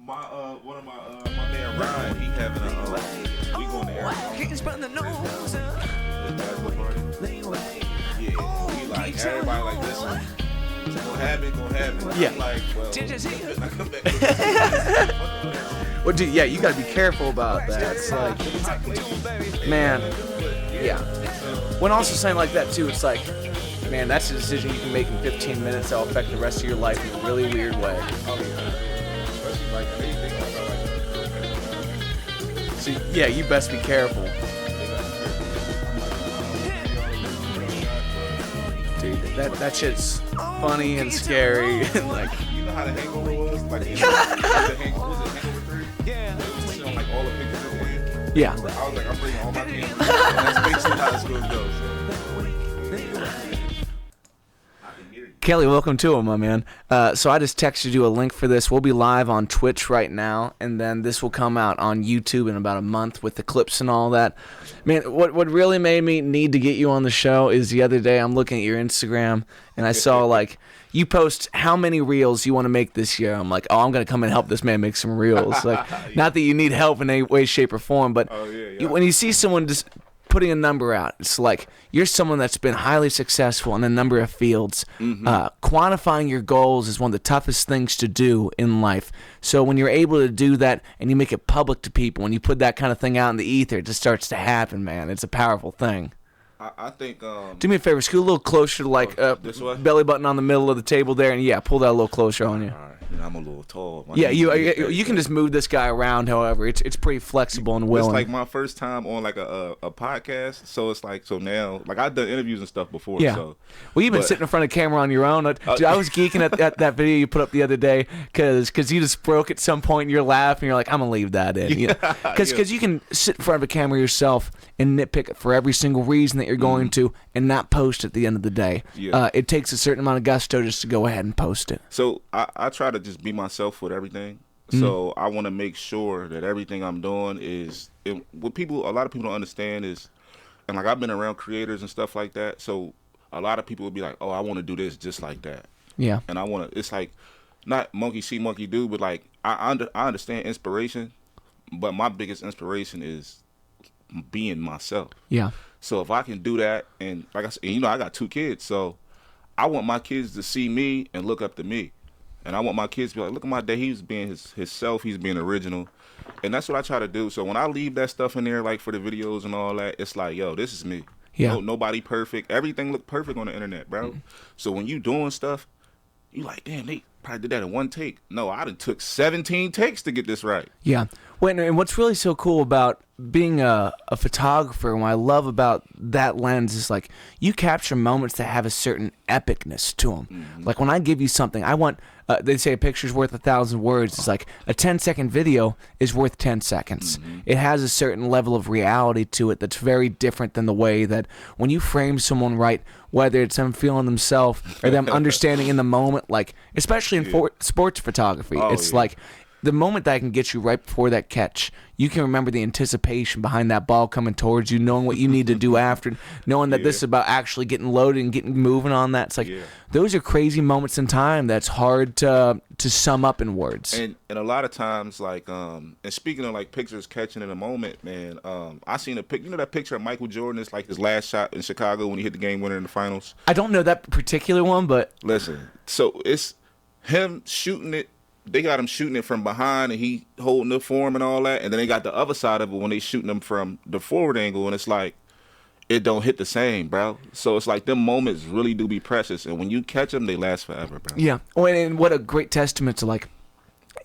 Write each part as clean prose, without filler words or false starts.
one of my man Ryan, he having we going to Arizona. Bachelor party. Yeah, he like everybody like listen. It's gonna happen. Yeah. I'm like, well, I come back. Well, dude, yeah, you gotta be careful about that. It's like, man, yeah. When also saying like that too, it's like, man, that's a decision you can make in 15 minutes that'll affect the rest of your life in a really weird way. Especially like anything like So yeah, you best be careful. Dude, that shit's funny and scary and like. You know how the Hangover was? Like the Hangover 3? Yeah. It was showing like all the pictures of the end. Yeah. I was like, I'm bringing all my cameras. And that's basically how it's gonna go. Kelly, welcome to it, my man. So I just texted you a link for this. We'll be live on Twitch right now, and then this will come out on YouTube in about a month with the clips and all that. Man, what really made me need to get you on the show is the other day I'm looking at your Instagram, and I saw, like, you post how many reels you want to make this year. I'm like, oh, I'm going to come and help this man make some reels. Like, not that you need help in any way, shape, or form, but when you see someone just putting a number out, it's like you're someone that's been highly successful in a number of fields. Quantifying your goals is one of the toughest things to do in life. So when you're able to do that and you make it public to people, when you put that kind of thing out in the ether, it just starts to happen, man. It's a powerful thing. I think. Do me a favor, scoot a little closer to this way? belly button on the middle of the table there, and yeah, pull that a little closer on you. All right. You know, I'm a little tall. Yeah, you can just move this guy around. However, it's pretty flexible and willing. It's like my first time on like a podcast, so it's like now like I've done interviews and stuff before. Yeah. So, well, you've been sitting in front of camera on your own. Dude, I was geeking at that video you put up the other day because you just broke at some point and you're laughing. You're like, I'm gonna leave that in, because you can sit in front of a camera yourself and nitpick it for every single reason that you're going to and not post at the end of the day. Yeah. It takes a certain amount of gusto just to go ahead and post it. So I try to just be myself with everything. So I want to make sure that everything I'm doing is what a lot of people don't understand is, and like I've been around creators and stuff like that. So a lot of people will be like, oh, I want to do this just like that. Yeah. And I want to. It's like not monkey see, monkey do, but like I understand inspiration, but my biggest inspiration is being myself. Yeah. So if I can do that, and like I said, I got 2 kids, so I want my kids to see me and look up to me. And I want my kids to be like, look at my dad, he's being his self, he's being original. And that's what I try to do. So when I leave that stuff in there, like for the videos and all that, it's like, yo, this is me. Yeah. Nobody perfect. Everything look perfect on the internet, bro. So when you doing stuff, you like, damn, they probably did that in 1 take. No, I done took 17 takes to get this right. Yeah. And what's really so cool about being a photographer, and what I love about that lens is like you capture moments that have a certain epicness to them. Like when I give you something, I want, they say a picture's worth 1,000 words. It's like a 10-second video is worth 10 seconds. It has a certain level of reality to it that's very different than the way that when you frame someone right, whether it's them feeling themselves or them understanding in the moment, like especially in sports photography, it's like the moment that I can get you right before that catch, you can remember the anticipation behind that ball coming towards you, knowing what you need to do after, knowing that this is about actually getting loaded and getting moving on that. It's like those are crazy moments in time that's hard to sum up in words. And a lot of times, like, and speaking of like pictures catching in a moment, man, I seen a pic. You know that picture of Michael Jordan? It's like his last shot in Chicago when he hit the game winner in the finals. I don't know that particular one, but listen. So it's him shooting it. They got him shooting it from behind, and he holding the form and all that. And then they got the other side of it when they shooting them from the forward angle, and it's like it don't hit the same, bro. So it's like them moments really do be precious, and when you catch them, they last forever, bro. Yeah. And what a great testament to like,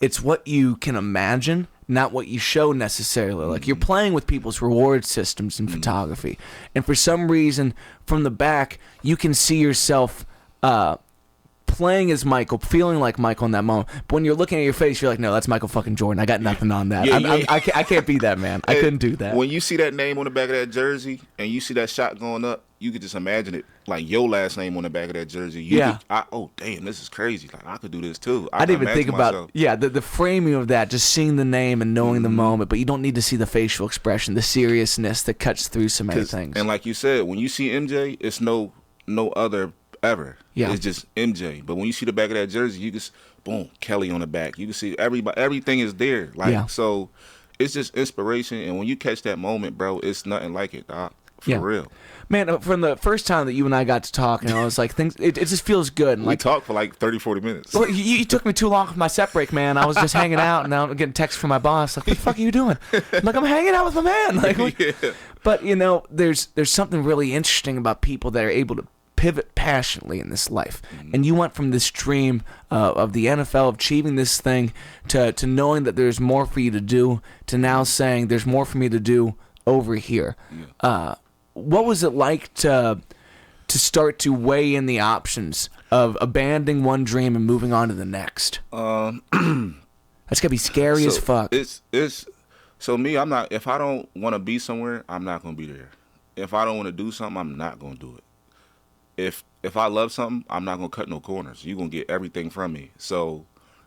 it's what you can imagine, not what you show necessarily. Like you're playing with people's reward systems in photography, and for some reason, from the back, you can see yourself playing as Michael, feeling like Michael in that moment. But when you're looking at your face, you're like, no, that's Michael fucking Jordan. I got nothing on that. I can't be that, man. I couldn't do that. When you see that name on the back of that jersey and you see that shot going up, you could just imagine it like your last name on the back of that jersey. Oh, damn, this is crazy. Like I could do this too. I didn't even think about the framing of that, just seeing the name and knowing the moment, but you don't need to see the facial expression, the seriousness that cuts through so many things. And like you said, when you see MJ, it's no other ever. Yeah. It's just MJ. But when you see the back of that jersey, you just boom, Kelly on the back. You can see everybody, everything is there. Like Yeah. so, it's just inspiration. And when you catch that moment, bro, it's nothing like it, dog. For Yeah. real. Man, from the first time that you and I got to talk, I was like, things. It just feels good. And We like, talked for like 30, 40 minutes. well, you took me too long for my set break, man. I was just hanging out, and now I'm getting texts from my boss. Like, what the fuck are you doing? I'm like, I'm hanging out with my man. Like, Yeah. But there's something really interesting about people that are able to pivot passionately in this life. And you went from this dream of the NFL, of achieving this thing, to knowing that there's more for you to do, to now saying there's more for me to do over here. What was it like to start to weigh in the options of abandoning one dream and moving on to the next? That's gotta be scary as fuck. It's so me. I'm not. If I don't want to be somewhere, I'm not gonna be there. If I don't want to do something, I'm not gonna do it. If I love something, I'm not gonna cut no corners. You're gonna get everything from me. So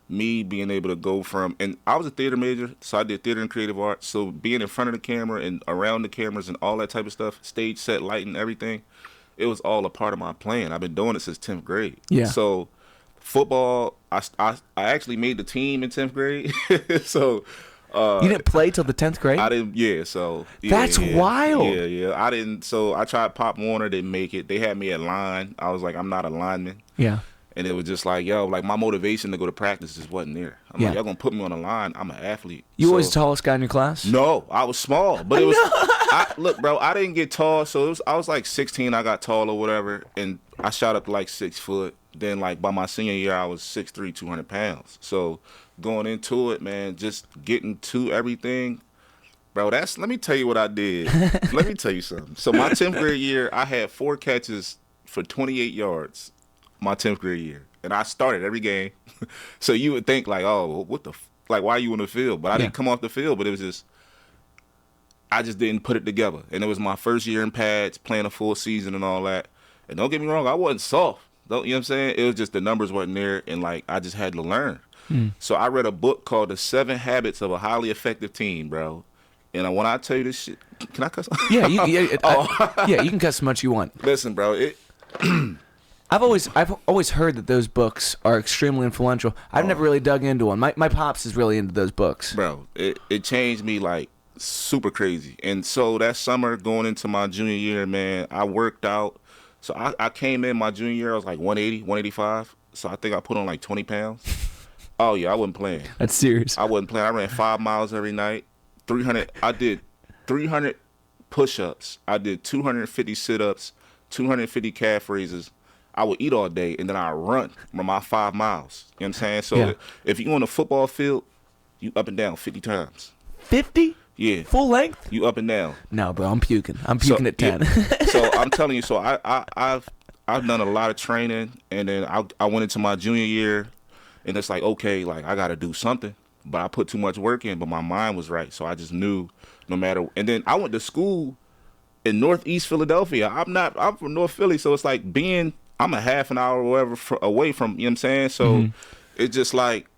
me being able to go from, and I was a theater major, so I did theater and creative arts. So being in front of the camera and around the cameras and all that type of stuff, stage set, lighting, everything, it was all a part of my plan. I've been doing it since 10th grade. Yeah. So football, I actually made the team in 10th grade. So You didn't play till the 10th grade? I didn't. Yeah. So That's wild. Yeah. I didn't. So I tried Pop Warner, didn't make it. They had me at line. I was like, I'm not a lineman. Yeah. And it was just like, yo, like my motivation to go to practice just wasn't there. I'm Yeah. like, y'all gonna put me on the line. I'm an athlete. You So- always the tallest guy in your class? No, I was small, but it was. Look, bro, I didn't get tall, so I was like 16. I got tall or whatever, and I shot up to like 6 foot. Then like by my senior year, I was 6'3", 200 pounds. So going into it, man, just getting to everything, bro. Let me tell you what I did. Let me tell you something. So my 10th grade year, I had 4 catches for 28 yards. My 10th grade year, and I started every game. So you would think like, oh, what the like, why are you on the field? But I didn't come off the field. But it was just, I just didn't put it together. And it was my first year in pads, playing a full season and all that. And don't get me wrong, I wasn't soft. You know what I'm saying? It was just the numbers wasn't there, and like I just had to learn. So I read a book called The 7 Habits of a Highly Effective Team, bro. And when I tell you this shit, can I cuss? Yeah, yeah, you can cuss as much as you want. Listen, bro, I've always heard that those books are extremely influential. I've never really dug into one. My pops is really into those books. bro, it changed me like super crazy. And so that summer going into my junior year, man, I worked out. So I came in my junior year, I was like 180, 185. So I think I put on like 20 pounds. Oh, yeah, I wasn't playing. That's serious. I wasn't playing. I ran 5 miles every night. 300. I did 300 push-ups. I did 250 sit-ups, 250 calf raises. I would eat all day, and then I run from my 5 miles. You know what I'm saying? So Yeah. if you on the football field, you up and down 50 times. 50? Yeah. Full length? You up and down. No, bro, I'm puking. I'm puking at 10. Yeah. So I'm telling you, so I've done a lot of training, and then I went into my junior year, and it's like, okay, like I got to do something. But I put too much work in, but my mind was right. So I just knew no matter. And then I went to school in Northeast Philadelphia. I'm from North Philly. So it's like I'm a half an hour or whatever away from, you know what I'm saying? So it's just like.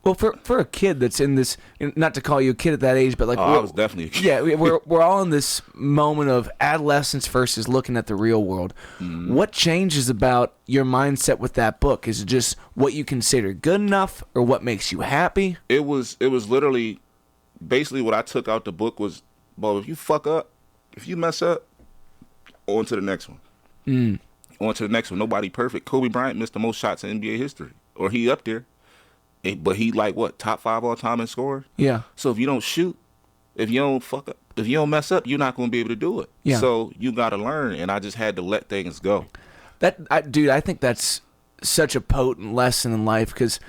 Well, for a kid that's in this, not to call you a kid at that age, but like I was definitely a kid. Yeah, we're all in this moment of adolescence versus looking at the real world. What changes about your mindset with that book? Is it just what you consider good enough, or what makes you happy? It was literally, basically what I took out the book was, well, if you fuck up, if you mess up, on to the next one. On to the next one. Nobody perfect. Kobe Bryant missed the most shots in NBA history, or he up there. But he like what, top 5 all time in scoring? Yeah. So if you don't shoot, if you don't fuck up, if you don't mess up, you're not going to be able to do it. Yeah. So you got to learn, and I just had to let things go. Dude, I think that's such a potent lesson in life, because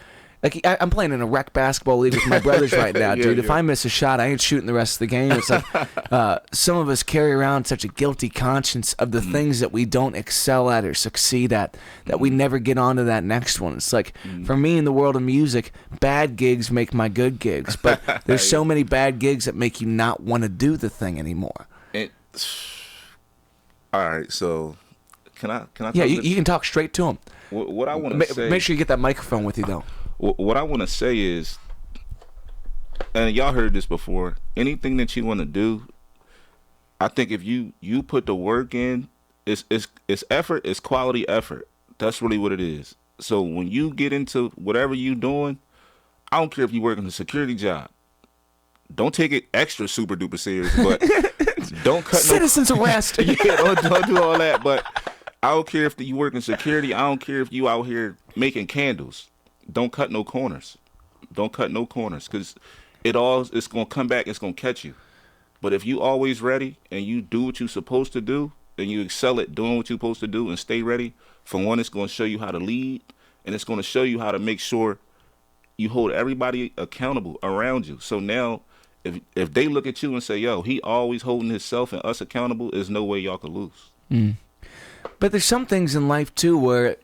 like I'm playing in a rec basketball league with my brothers right now, dude. If I miss a shot, I ain't shooting the rest of the game. It's like some of us carry around such a guilty conscience of the things that we don't excel at or succeed at, that we never get on to that next one. It's like, for me in the world of music, bad gigs make my good gigs, but there's so many bad gigs that make you not want to do the thing anymore. All right, so can I? Yeah, you can talk straight to him. What I want to say. Make sure you get that microphone with you, though. What I want to say is, and y'all heard this before, anything that you want to do, I think if you put the work in, it's effort, it's quality effort. That's really what it is. So when you get into whatever you doing, I don't care if you working a security job. Don't take it extra super duper serious, but don't cut citizens arrest. Yeah, don't do all that. But I don't care if you work in security. I don't care if you out here making candles. Don't cut no corners. Don't cut no corners, because it's gonna come back. It's gonna catch you. But if you always ready and you do what you're supposed to do and you excel at doing what you're supposed to do and stay ready, for one, it's gonna show you how to lead, and it's gonna show you how to make sure you hold everybody accountable around you. So now, if they look at you and say, yo, he always holding himself and us accountable, there's no way y'all can lose. But there's some things in life too where,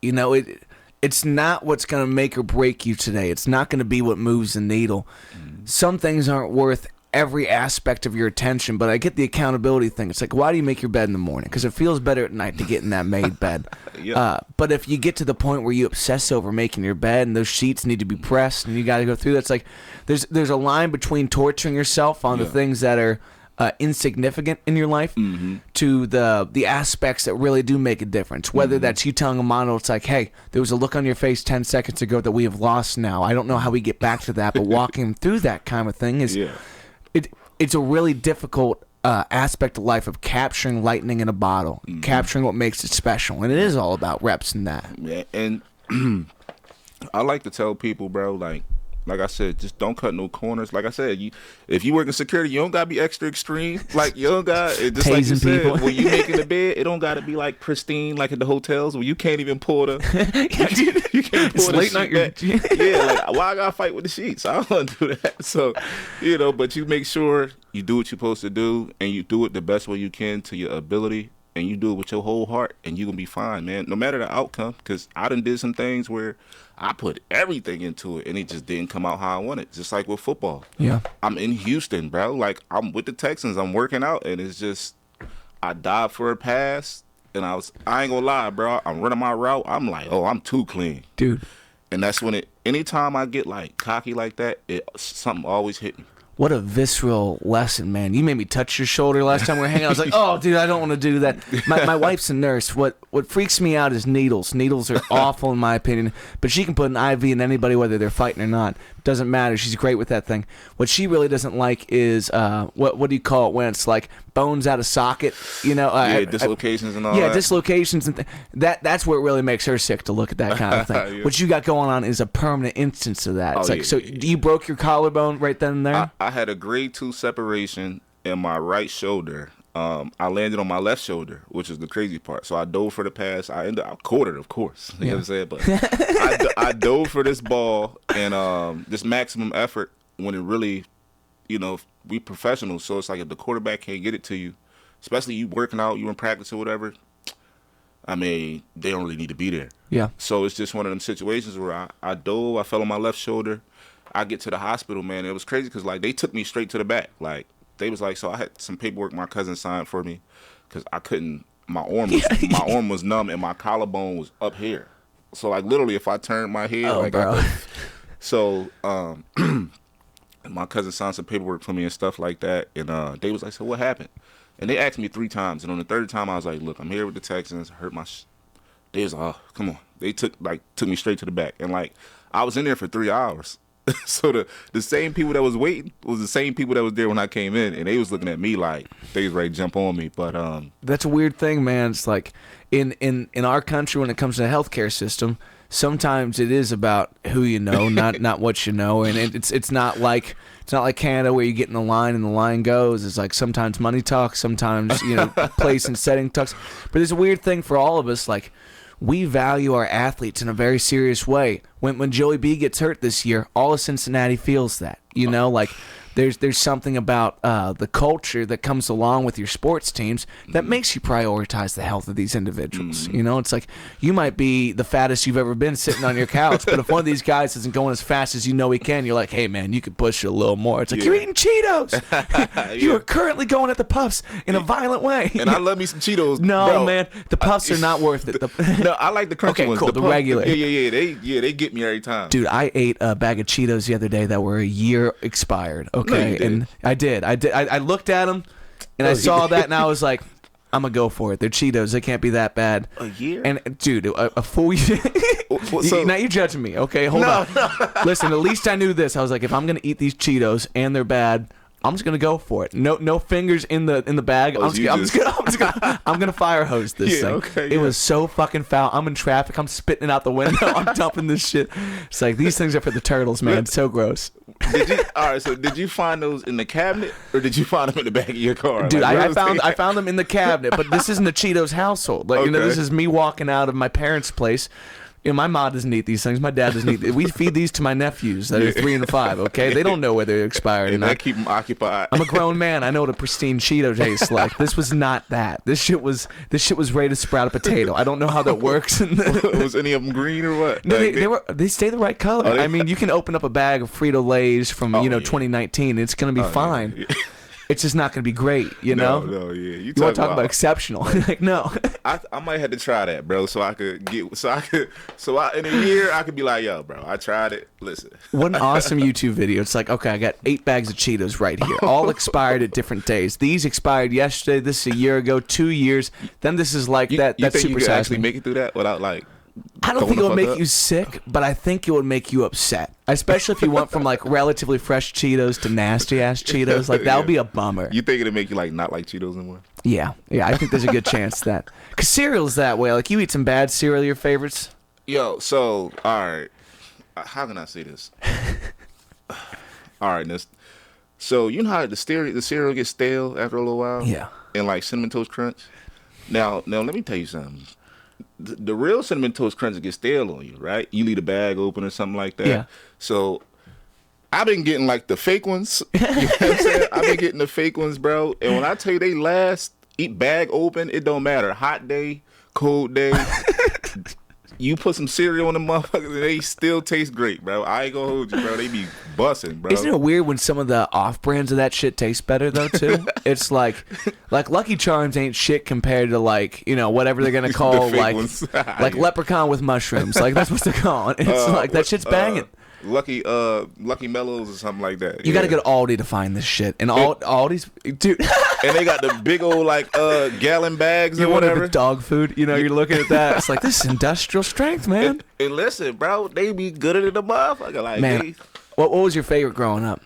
it's not what's going to make or break you today. It's not going to be what moves the needle. Some things aren't worth every aspect of your attention, but I get the accountability thing. It's like, why do you make your bed in the morning? Because it feels better at night to get in that made bed. But if you get to the point where you obsess over making your bed and those sheets need to be pressed and you got to go through that, it's like there's a line between torturing yourself on the things that are insignificant in your life to the aspects that really do make a difference. Whether that's you telling a model, it's like, hey, there was a look on your face 10 seconds ago that we have lost now. I don't know how we get back to that, but walking through that kind of thing is it's a really difficult aspect of life of capturing lightning in a bottle, capturing what makes it special, and it is all about reps and that. Yeah, and I like to tell people, bro, like I said, just don't cut no corners. Like I said, if you work in security, you don't gotta be extra extreme. Like you don't got just Tasing like you said, people. when you making the bed, it don't gotta be like pristine like at the hotels where you can't even pull the you can't pull It's the late sheet night. back. Yeah, like why I gotta fight with the sheets? I don't want to do that. So, but you make sure you do what you're supposed to do, and you do it the best way you can to your ability, and you do it with your whole heart, and you're gonna be fine, man. No matter the outcome, because I done did some things where I put everything into it, and it just didn't come out how I wanted. Just like with football. Yeah. I'm in Houston, bro. Like, I'm with the Texans. I'm working out, and it's just, I dive for a pass, and I ain't gonna lie, bro. I'm running my route. I'm like, oh, I'm too clean. Dude. And that's when anytime I get, like, cocky like that, something always hit me. What a visceral lesson, man. You made me touch your shoulder last time we were hanging out. I was like, oh, dude, I don't want to do that. My wife's a nurse. What freaks me out is needles. Needles are awful in my opinion, but she can put an IV in anybody whether they're fighting or not. Doesn't matter. She's great with that thing. What she really doesn't like is, what do you call it when it's like bones out of socket? Dislocations and all yeah, that. dislocations and that's where it really makes her sick to look at that kind of thing. Yeah. What you got going on is a permanent instance of that. It's so you broke your collarbone right then and there? I had a grade 2 separation in my right shoulder. I landed on my left shoulder, which is the crazy part. So I dove for the pass. I caught it, of course. You know what I'm saying? But I dove for this ball and this maximum effort when it really, we professionals. So it's like if the quarterback can't get it to you, especially you working out, you in practice or whatever, I mean, they don't really need to be there. Yeah. So it's just one of them situations where I dove, I fell on my left shoulder. I get to the hospital, man. It was crazy because, like, they took me straight to the back. Like, they was like, so I had some paperwork my cousin signed for me because I couldn't, my arm was numb and my collarbone was up here. So, like, literally, if I turned my head, bro. So, my cousin signed some paperwork for me and stuff like that. And they was like, so what happened? And they asked me 3 times. And on the 3rd time, I was like, look, I'm here with the Texans. I hurt my They was like, oh, come on. They took me straight to the back. And, like, I was in there for 3 hours. So the same people that was waiting was the same people that was there when I came in, and they was looking at me like they was ready to jump on me. But that's a weird thing, man. It's like in our country when it comes to the healthcare system, sometimes it is about who you know, not what you know, and it's not like Canada where you get in the line and the line goes. It's like sometimes money talks, sometimes place and setting talks. But there's a weird thing for all of us, like. We value our athletes in a very serious way. When Joey B gets hurt this year, all of Cincinnati feels that. Like there's something about the culture that comes along with your sports teams that makes you prioritize the health of these individuals. It's like you might be the fattest you've ever been sitting on your couch, but if one of these guys isn't going as fast as you know he can, you're like, hey, man, you could push it a little more. It's like, you're eating Cheetos. You are currently going at the Puffs in a violent way. And I love me some Cheetos. No, bro. man, the Puffs are not worth it. No, I like the crunchy ones. Okay, cool, the regular. Yeah, they get me every time. Dude, I ate a bag of Cheetos the other day that were a year expired. Okay, No, you didn't. and I did. I looked at them, and I saw that, and I was like, I'm gonna go for it. They're Cheetos. They can't be that bad. A year? And dude, a full year. Now you're judging me, okay? Hold on. Listen, at least I knew this. I was like, if I'm gonna eat these Cheetos and they're bad, I'm just gonna go for it. No fingers in the bag. I'm gonna fire hose this thing. Okay, it was so fucking foul. I'm in traffic. I'm spitting it out the window. I'm dumping this shit. It's like these things are for the turtles, man. It's so gross. All right, so did you find those in the cabinet or did you find them in the back of your car? Dude, like, I found them in the cabinet, but this isn't a Cheetos household. Like, this is me walking out of my parents' place. My mom doesn't eat these things. My dad doesn't eat these. We feed these to my nephews that are 3 and 5, okay? They don't know whether they're expired or and not. I keep them occupied. I'm a grown man. I know what a pristine Cheeto tastes like. This was not that. This shit was ready to sprout a potato. I don't know how that works. Was any of them green or what? No, they stay the right color. I mean, you can open up a bag of Frito-Lays from 2019. It's going to be fine. Yeah. It's just not going to be great, No, yeah. You want to talk about exceptional? Like, no. I might have to try that, bro, so in a year I could be like, yo, bro, I tried it. Listen. What an awesome YouTube video. It's like, okay, I got 8 bags of Cheetos right here, all expired at different days. These expired yesterday, this is a year ago, 2 years. Then this is like that you think super you could actually make it through that without like I don't think it would make you sick, but I think it would make you upset. Especially if you went from like relatively fresh Cheetos to nasty ass Cheetos. Like that would be a bummer. You think it'd make you like not like Cheetos anymore? Yeah. I think there's a good chance that. Cause cereal's that way. Like you eat some bad cereal, your favorites. Yo, so all right, how can I say this? All right, so you know how the cereal gets stale after a little while? Yeah. And like Cinnamon Toast Crunch. Now let me tell you something. The real Cinnamon Toast Crunch gets stale on you, right? You leave the bag open or something like that. Yeah. So I've been getting like the fake ones. You know what I'm saying? I've been getting the fake ones, bro. And when I tell you they last, eat bag open, it don't matter. Hot day, cold day. You put some cereal on the motherfuckers and they still taste great, bro. I ain't gonna hold you, bro. They be busting, bro. Isn't it weird when some of the off-brands of that shit taste better, though, too? It's like Lucky Charms ain't shit compared to, like, whatever they're gonna call, like Leprechaun with mushrooms. Like, that's what they're calling. It's like, that shit's banging. Lucky Mellows or something like that. You gotta go to Aldi to find this shit. And Aldi's, dude. And they got the big old gallon bags or whatever. The dog food, you're looking at that. It's like, this is industrial strength, man. And listen, bro, they be gooder than the motherfucker. Like, man, what was your favorite growing up?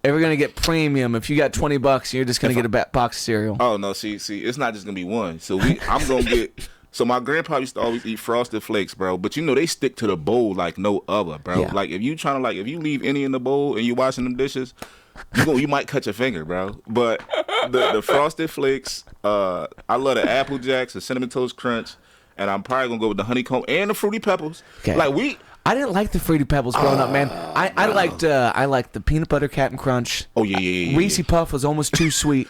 Ever gonna get premium? If you got $20, you're just gonna get a box of cereal. Oh no, see, it's not just gonna be one. So I'm gonna get. So my grandpa used to always eat Frosted Flakes, bro. But they stick to the bowl like no other, bro. Yeah. Like if you trying to if you leave any in the bowl and you washing them dishes, you might cut your finger, bro. But the Frosted Flakes, I love the Apple Jacks, the Cinnamon Toast Crunch, and I'm probably gonna go with the Honeycomb and the Fruity Pebbles. Okay. I didn't like the Fruity Pebbles growing up, man. I liked the Peanut Butter Cap'n Crunch. Oh yeah. Reese Puff was almost too sweet.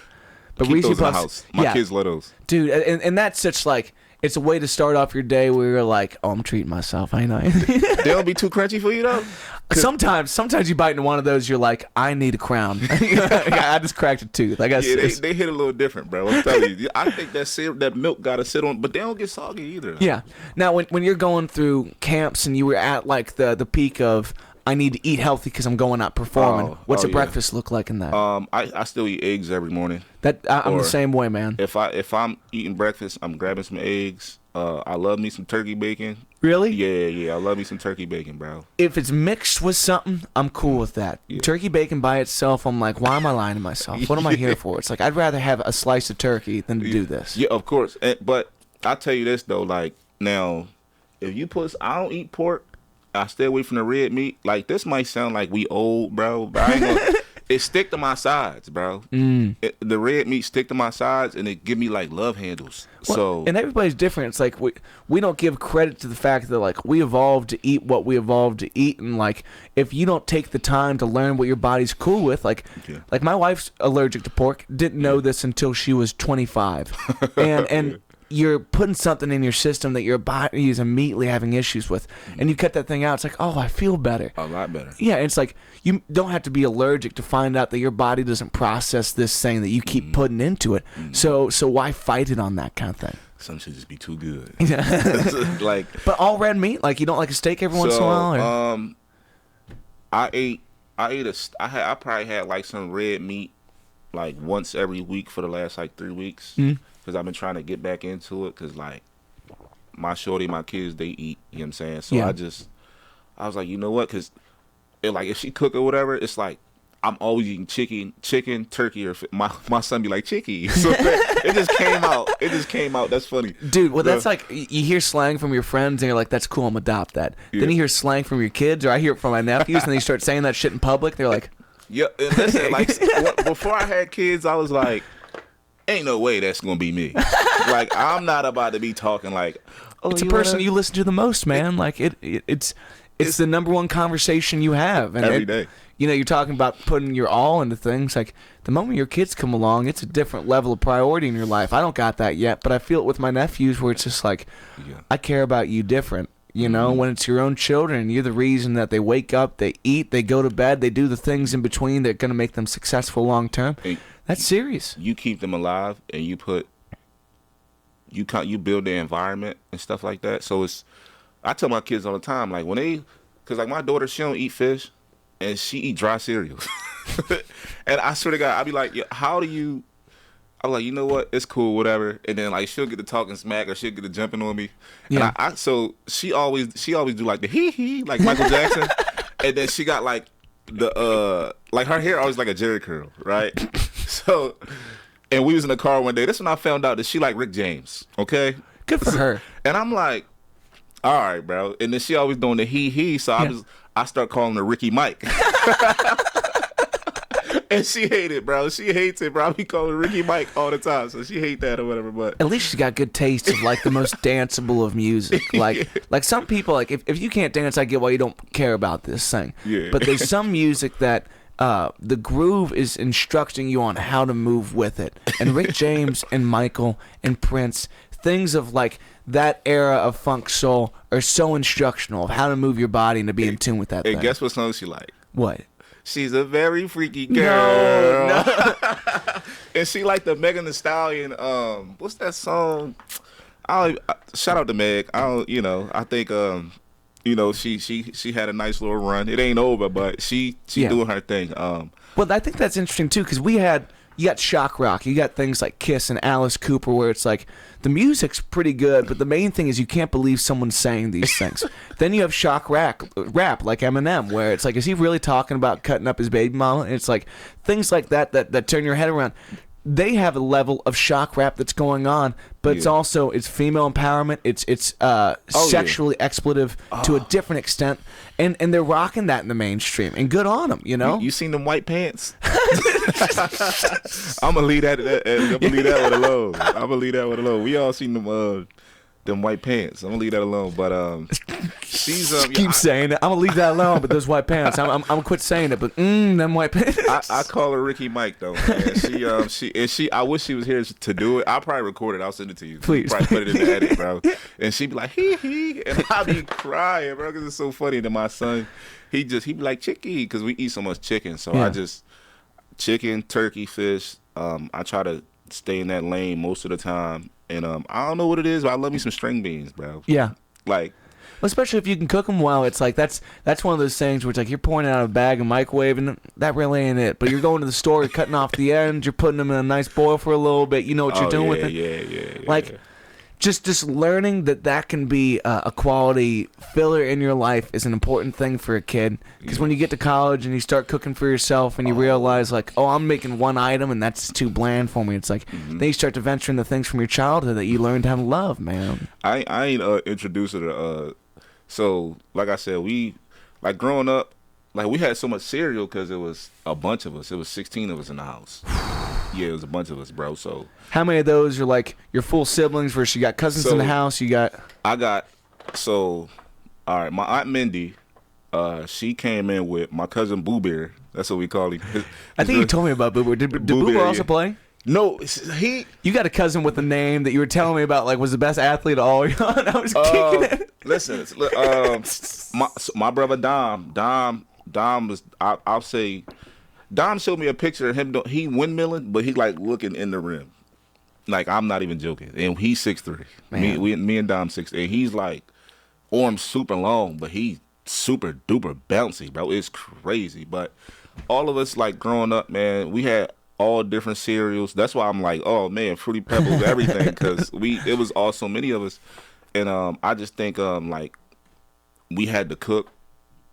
But Keep Reese those in the Puffs, house. My kids love those. Dude, and that's such like. It's a way to start off your day where you're like, oh, I'm treating myself, ain't I? They don't be too crunchy for you, though? Sometimes you bite into one of those, you're like, I need a crown. I just cracked a tooth. I guess they hit a little different, bro. I'm telling you. I think that milk got to sit on, but they don't get soggy either. Yeah. Now, when you're going through camps and you were at like the peak of, I need to eat healthy because I'm going out performing. What's your breakfast look like in that? I still eat eggs every morning. I'm the same way, man. If I'm eating breakfast, I'm grabbing some eggs. I love me some turkey bacon. Really? Yeah. I love me some turkey bacon, bro. If it's mixed with something, I'm cool with that. Yeah. Turkey bacon by itself, I'm like, why am I lying to myself? What am I here for? It's like, I'd rather have a slice of turkey than to do this. Yeah, of course. But I'll tell you this, though. Like, now, if you I don't eat pork. I stay away from the red meat. Like, this might sound like we old, bro, but I ain't gonna, it stick to my sides, bro. The red meat stick to my sides, and it give me, like, love handles. Well, and everybody's different. It's like, we don't give credit to the fact that, like, we evolved to eat what we evolved to eat, and, like, if you don't take the time to learn what your body's cool with, like my wife's allergic to pork, didn't know this until she was 25. And you're putting something in your system that your body is immediately having issues with. And you cut that thing out, it's like, oh, I feel better. A lot better. Yeah, it's like you don't have to be allergic to find out that your body doesn't process this thing that you keep putting into it. So why fight it on that kind of thing? Some should just be too good. But all red meat? Like, you don't like a steak every once in a while? Or? I probably had like some red meat like once every week for the last like 3 weeks Mm. because I've been trying to get back into it because like my shorty, my kids, they eat. You know what I'm saying? So Yeah. I was like, you know what? Because like if she cook or whatever, it's like I'm always eating chicken, turkey, or my son be like chicky. So it just came out. It just came out. That's funny, Dude, well, Yeah. that's like, you hear slang from your friends, and you're like, that's cool, I'm adopt that. Yeah. Then you hear slang from your kids, or I hear it from my nephews, and they start saying that shit in public, they're like, Yeah, and listen, like before I had kids, I was like, ain't no way that's gonna be me. Like I'm not about to be talking like, oh, it's a you person wanna- you listen to the most, man. Like, it's the number one conversation you have. And Every day. You know, you're talking about putting your all into things. Like, the moment your kids come along, it's a different level of priority in your life. I don't got that yet, but I feel it with my nephews where it's just like, Yeah. I care about you different. You know, when it's your own children, you're the reason that they wake up, they eat, they go to bed, they do the things in between that are going to make them successful long term. And That's serious. you keep them alive, and you build their environment and stuff like that. So I tell my kids all the time, like because like my daughter, she don't eat fish, and she eat dry cereal. And I swear to God, I be like, how do you? I'm like, you know what? It's cool, whatever. And then like she'll get to talking smack or she'll get to jumping on me. Yeah. And so she always do like the hee like Michael Jackson. And then she got like the like her hair always like a Jerry curl, right? So and we was in the car one day. That's when I found out that she like Rick James. Okay. Good for her. And I'm like, all right, bro. And then she always doing the he. So I start calling her Ricky Mike. And she hate it, bro. She hates it, bro. I be calling Ricky Mike all the time, so she hate that or whatever. But At least she's got good taste of like the most danceable of music. Like some people, like if you can't dance, I get why you don't care about this thing. Yeah. But there's some music that the groove is instructing you on how to move with it. And Rick James and Michael and Prince, things of like that era of funk soul are so instructional of how to move your body and to be in tune with that and thing. guess what song she like? What? She's a very freaky girl. No. And she like the Megan Thee Stallion. What's that song? Shout out to Meg. I think she had a nice little run. It ain't over, but she Yeah. doing her thing. Well, I think that's interesting too, because you got shock rock, you got things like Kiss and Alice Cooper, where it's like the music's pretty good, but the main thing is you can't believe someone's saying these things. Then you have shock rap like Eminem, where it's like, is he really talking about cutting up his baby mama? And it's like things like that turn your head around. They have a level of shock rap that's going on, but it's female empowerment. It's sexually expletive to a different extent, and they're rocking that in the mainstream. And good on them, you know. You seen them white pants? I'm gonna leave that. I'm gonna leave that one alone. I'm gonna leave that one alone. We all seen them white pants. I'm gonna leave that alone. But she's Keep saying it. I'm gonna leave that alone. But those white pants, I'm gonna quit saying it. But them white pants. I call her Ricky Mike though. Man. She I wish she was here to do it. I'll probably record it. I'll send it to you. Please. Probably put it in the edit, bro. And she'd be like hee, and I'd be crying, bro, because it's so funny. That my son, he'd be like chicky, because we eat so much chicken. So Yeah. I just chicken, turkey, fish. I try to stay in that lane most of the time. And I don't know what it is, but I love me some string beans, bro. Yeah. Like, Especially if you can cook them well, it's like that's one of those things where it's like you're pouring it out of a bag and microwaving. That really ain't it. But you're going to the store, you're cutting off the ends, you're putting them in a nice boil for a little bit. You know what you're doing with it. Yeah. Like, just learning that can be a quality filler in your life is an important thing for a kid. Because when you get to college and you start cooking for yourself and you realize like, oh, I'm making one item and that's too bland for me. It's like then you start to venture into things from your childhood that you learned how to love, man. I ain't introduced her to so like I said, we like growing up, like we had so much cereal because it was a bunch of us. It was 16 of us in the house. Yeah, it was a bunch of us, bro. So How many of those are like your full siblings versus you got cousins in the house? You got all right, my Aunt Mindy, she came in with my cousin Boo Bear. That's what we call him. I think you told me about Boober. Did Boo Boober Bear, also yeah. play? No, he You got a cousin with a name that you were telling me about, like was the best athlete of all. I was kicking it. listen, my brother Dom was I'll say Dom showed me a picture of him. He windmilling, but he like looking in the rim. Like I'm not even joking. And he's 6'3". Me and Dom 6'3". And he's like arms super long, but he's super duper bouncy, bro. It's crazy. But all of us like growing up, man, we had all different cereals. That's why I'm like, oh man, Fruity Pebbles, everything, because it was all so many of us, and I just think like we had to cook,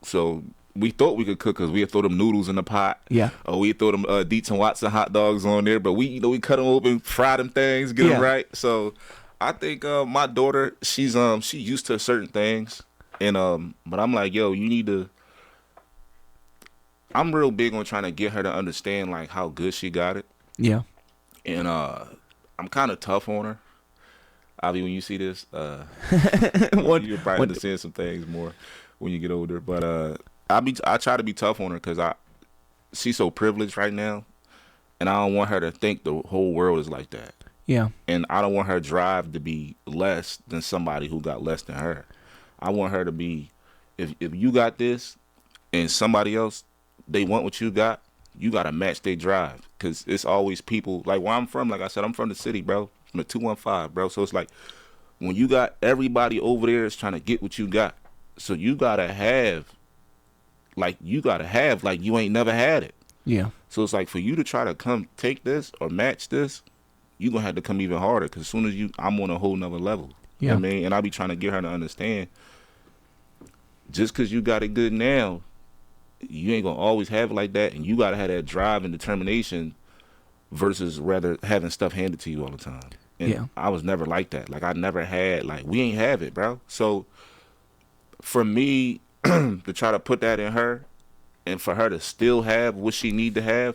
so we thought we could cook because we had throw them noodles in the pot. Yeah. Or we throw them Dietz and Watson hot dogs on there, but we cut them open, fry them things, get them right. So I think my daughter, she used to certain things, and but I'm like, yo, you need to. I'm real big on trying to get her to understand like how good she got it. Yeah. And I'm kind of tough on her. Avi, when you see this, you're probably understand some things more when you get older. But I try to be tough on her because she's so privileged right now, and I don't want her to think the whole world is like that. Yeah. And I don't want her drive to be less than somebody who got less than her. I want her to be, if you got this, and somebody else, they want what you got to match their drive. Because it's always people, like where I'm from, like I said, I'm from the city, bro. From the 215, bro. So it's like, when you got everybody over there is trying to get what you got. So you got to have like you ain't never had it. Yeah. So it's like for you to try to come take this or match this, you going to have to come even harder because as soon as I'm on a whole nother level. Yeah. You know what I mean? And I be trying to get her to understand just because you got it good now, you ain't going to always have it like that. And you got to have that drive and determination versus rather having stuff handed to you all the time. And I was never like that. Like I never had, like we ain't have it, bro. So for me to try to put that in her and for her to still have what she need to have,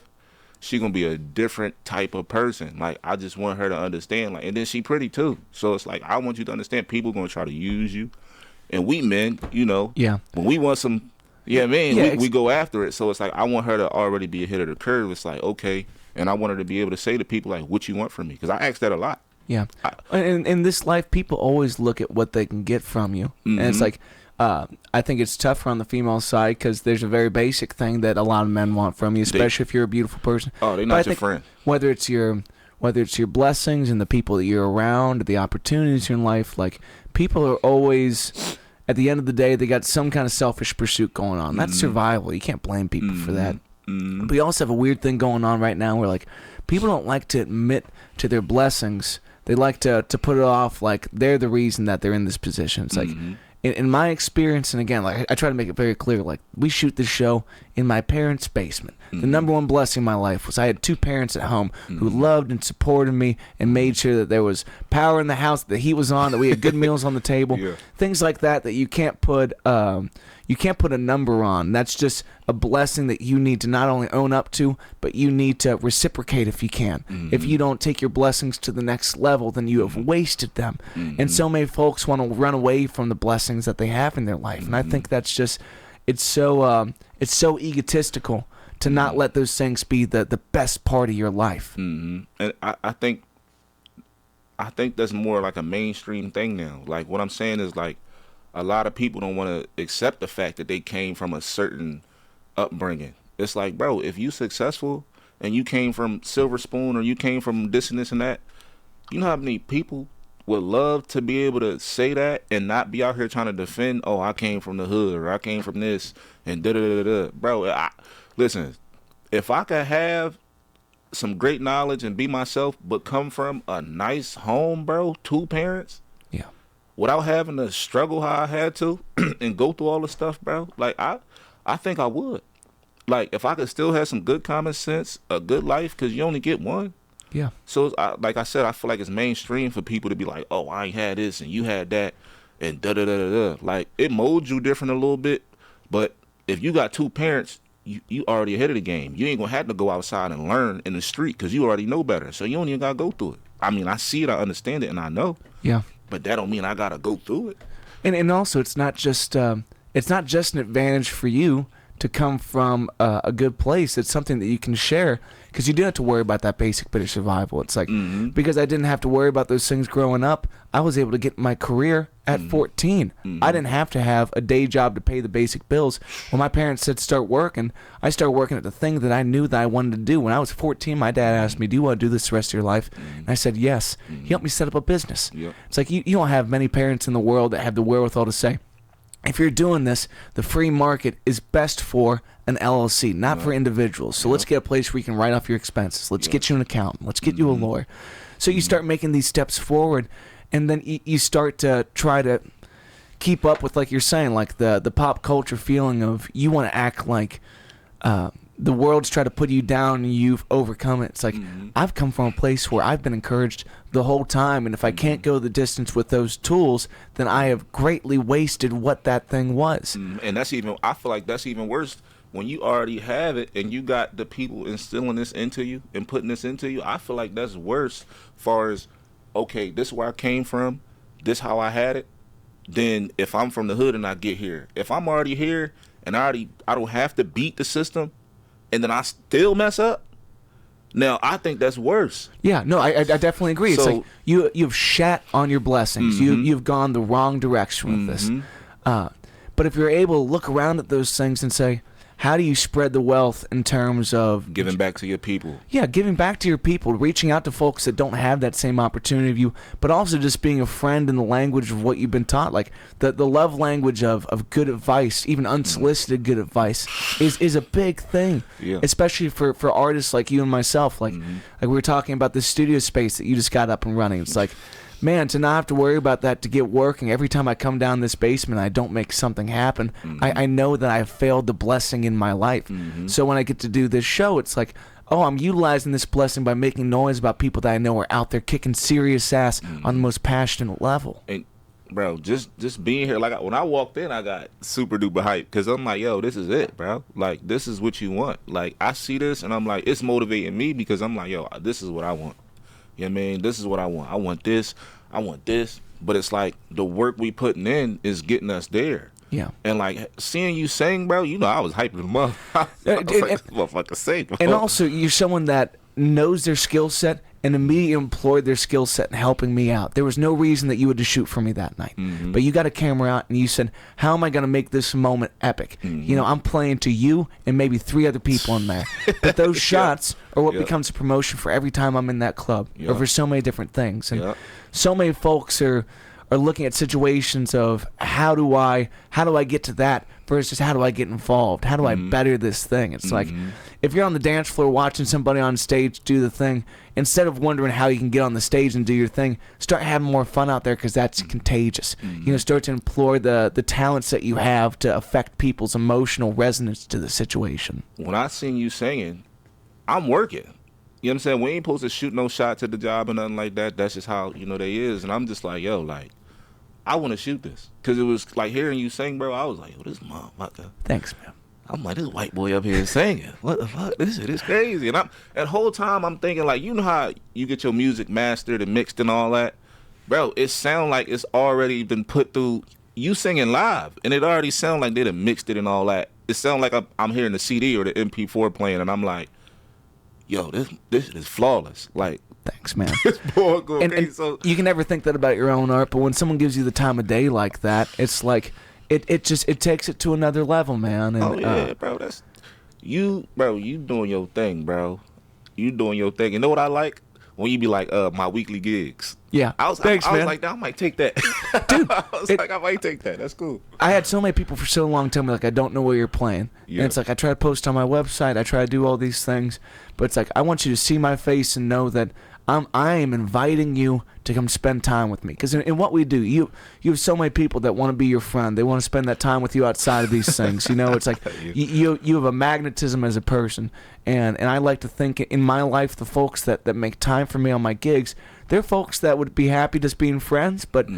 she gonna be a different type of person. Like I just want her to understand, like, and then she pretty too. So it's like I want you to understand people gonna try to use you, and we men, you know, when we want some, we go after it. So it's like I want her to already be ahead of the curve. It's like okay, and I want her to be able to say to people like, "What you want from me?" Because I ask that a lot. Yeah, in this life, people always look at what they can get from you, and it's like. I think it's tougher on the female side because there's a very basic thing that a lot of men want from you, especially if you're a beautiful person. Oh, they're not your friend. Whether it's your blessings and the people that you're around, the opportunities in life, like people are always, at the end of the day, they got some kind of selfish pursuit going on. That's survival. You can't blame people for that. But you also have a weird thing going on right now where like people don't like to admit to their blessings. They like to put it off like they're the reason that they're in this position. It's like. In my experience, and again, like I try to make it very clear, like we shoot this show in my parents' basement. The number one blessing in my life was I had two parents at home who loved and supported me and made sure that there was power in the house, that the heat was on, that we had good meals on the table, things like that you can't put a number on. That's just a blessing that you need to not only own up to, but you need to reciprocate if you can. If you don't take your blessings to the next level, then you have wasted them. And so many folks want to run away from the blessings that they have in their life. And I think that's just, it's so egotistical to not let those things be the best part of your life. And I think that's more like a mainstream thing now. Like what I'm saying is like, a lot of people don't want to accept the fact that they came from a certain upbringing. It's like, bro, if you successful and you came from silver spoon or you came from this and this and that, you know how many people would love to be able to say that and not be out here trying to defend, oh, I came from the hood or I came from this and da-da-da-da-da. Bro, listen, if I could have some great knowledge and be myself but come from a nice home, bro, two parents, without having to struggle how I had to and go through all the stuff, bro, like I think I would. Like if I could still have some good common sense, a good life, because you only get one. Yeah. So like I said, I feel like it's mainstream for people to be like, oh, I ain't had this and you had that and da-da-da-da-da. Like it molds you different a little bit, but if you got two parents, you already ahead of the game. You ain't going to have to go outside and learn in the street because you already know better. So you don't even got to go through it. I mean, I see it, I understand it, and I know. Yeah. But that don't mean I gotta go through it. And also, it's not just an advantage for you to come from a good place. It's something that you can share because you do have to worry about that basic bit of survival. It's like because I didn't have to worry about those things growing up, I was able to get my career at 14. I didn't have to have a day job to pay the basic bills. When my parents said start working, I started working at the thing that I knew that I wanted to do. When I was 14, my dad asked me, do you want to do this the rest of your life? And I said yes. He helped me set up a business. It's like you don't have many parents in the world that have the wherewithal to say, if you're doing this, the free market is best for an LLC, not for individuals. So let's get a place where you can write off your expenses. Let's get you an accountant. Let's get you a lawyer. So you start making these steps forward, and then you start to try to keep up with, like you're saying, like the pop culture feeling of you want to act like the world's trying to put you down and you've overcome it. It's like, I've come from a place where I've been encouraged the whole time, and if I can't go the distance with those tools, then I have greatly wasted what that thing was. And that's even, I feel like that's even worse when you already have it and you got the people instilling this into you and putting this into you. I feel like that's worse far as, okay, this is where I came from, this how I had it. Then if I'm from the hood and I get here, if I'm already here and I don't have to beat the system, and then I still mess up. Now I think that's worse. Yeah, no, I definitely agree. So, it's like you've shat on your blessings. You've gone the wrong direction with this. But if you're able to look around at those things and say, how do you spread the wealth in terms of giving back to your people? Yeah, giving back to your people, reaching out to folks that don't have that same opportunity of you, but also just being a friend in the language of what you've been taught. Like the love language of good advice, even unsolicited good advice, is a big thing. Yeah. Especially for artists like you and myself. Like we were talking about the studio space that you just got up and running. It's like, man, to not have to worry about that, to get working. Every time I come down this basement, I don't make something happen. I know that I have failed the blessing in my life. So when I get to do this show, it's like, oh, I'm utilizing this blessing by making noise about people that I know are out there kicking serious ass on the most passionate level. And bro, just being here, like when I walked in, I got super duper hyped because I'm like, yo, this is it, bro. Like, this is what you want. Like, I see this and I'm like, it's motivating me because I'm like, yo, this is what I want. You know what I mean? This is what I want. I want this. I want this. But it's like the work we putting in is getting us there. Yeah. And like seeing you sing, bro, you know, I was hyping them up. I was like, motherfucker sing. Bro. And also, you're someone that knows their skill set and immediately employed their skill set in helping me out. There was no reason that you would just shoot for me that night. But you got a camera out and you said, how am I going to make this moment epic? You know, I'm playing to you and maybe 3 other people in there. But those shots are what becomes a promotion for every time I'm in that club or for so many different things. And so many folks are looking at situations of how do I get to that versus how do I get involved? How do I better this thing? It's like if you're on the dance floor watching somebody on stage do the thing, instead of wondering how you can get on the stage and do your thing, start having more fun out there because that's contagious. You know, start to employ the talents that you have to affect people's emotional resonance to the situation. When I seen you singing, I'm working. You know what I'm saying? We ain't supposed to shoot no shots at the job or nothing like that. That's just how, you know, they is. And I'm just like, yo, like, I want to shoot this. Because it was like hearing you sing, bro, I was like, yo, this motherfucker. Thanks, man. I'm like, this white boy up here singing. What the fuck? This shit is crazy. And the whole time I'm thinking, like, you know how you get your music mastered and mixed and all that? Bro, it sound like it's already been put through. You singing live, and it already sound like they done mixed it and all that. It sound like I'm hearing the CD or the MP4 playing, and I'm like, yo, this is flawless. Like, thanks, man. This boy going crazy. And So you can never think that about your own art, but when someone gives you the time of day like that, it's like it takes it to another level, man. And, oh yeah, bro, that's you, bro. You doing your thing, bro. You doing your thing. You know what I like? When you be like, my weekly gigs. Yeah. Thanks, I man. was like, I might take that. Dude, I was like, I might take that. That's cool. I had so many people for so long tell me, like, I don't know where you're playing. Yeah. And it's like, I try to post on my website. I try to do all these things. But it's like, I want you to see my face and know that I am inviting you to come spend time with me. Because in what we do, you have so many people that want to be your friend. They want to spend that time with you outside of these things. You know, it's like you have a magnetism as a person. And I like to think in my life, the folks that make time for me on my gigs, they're folks that would be happy just being friends. But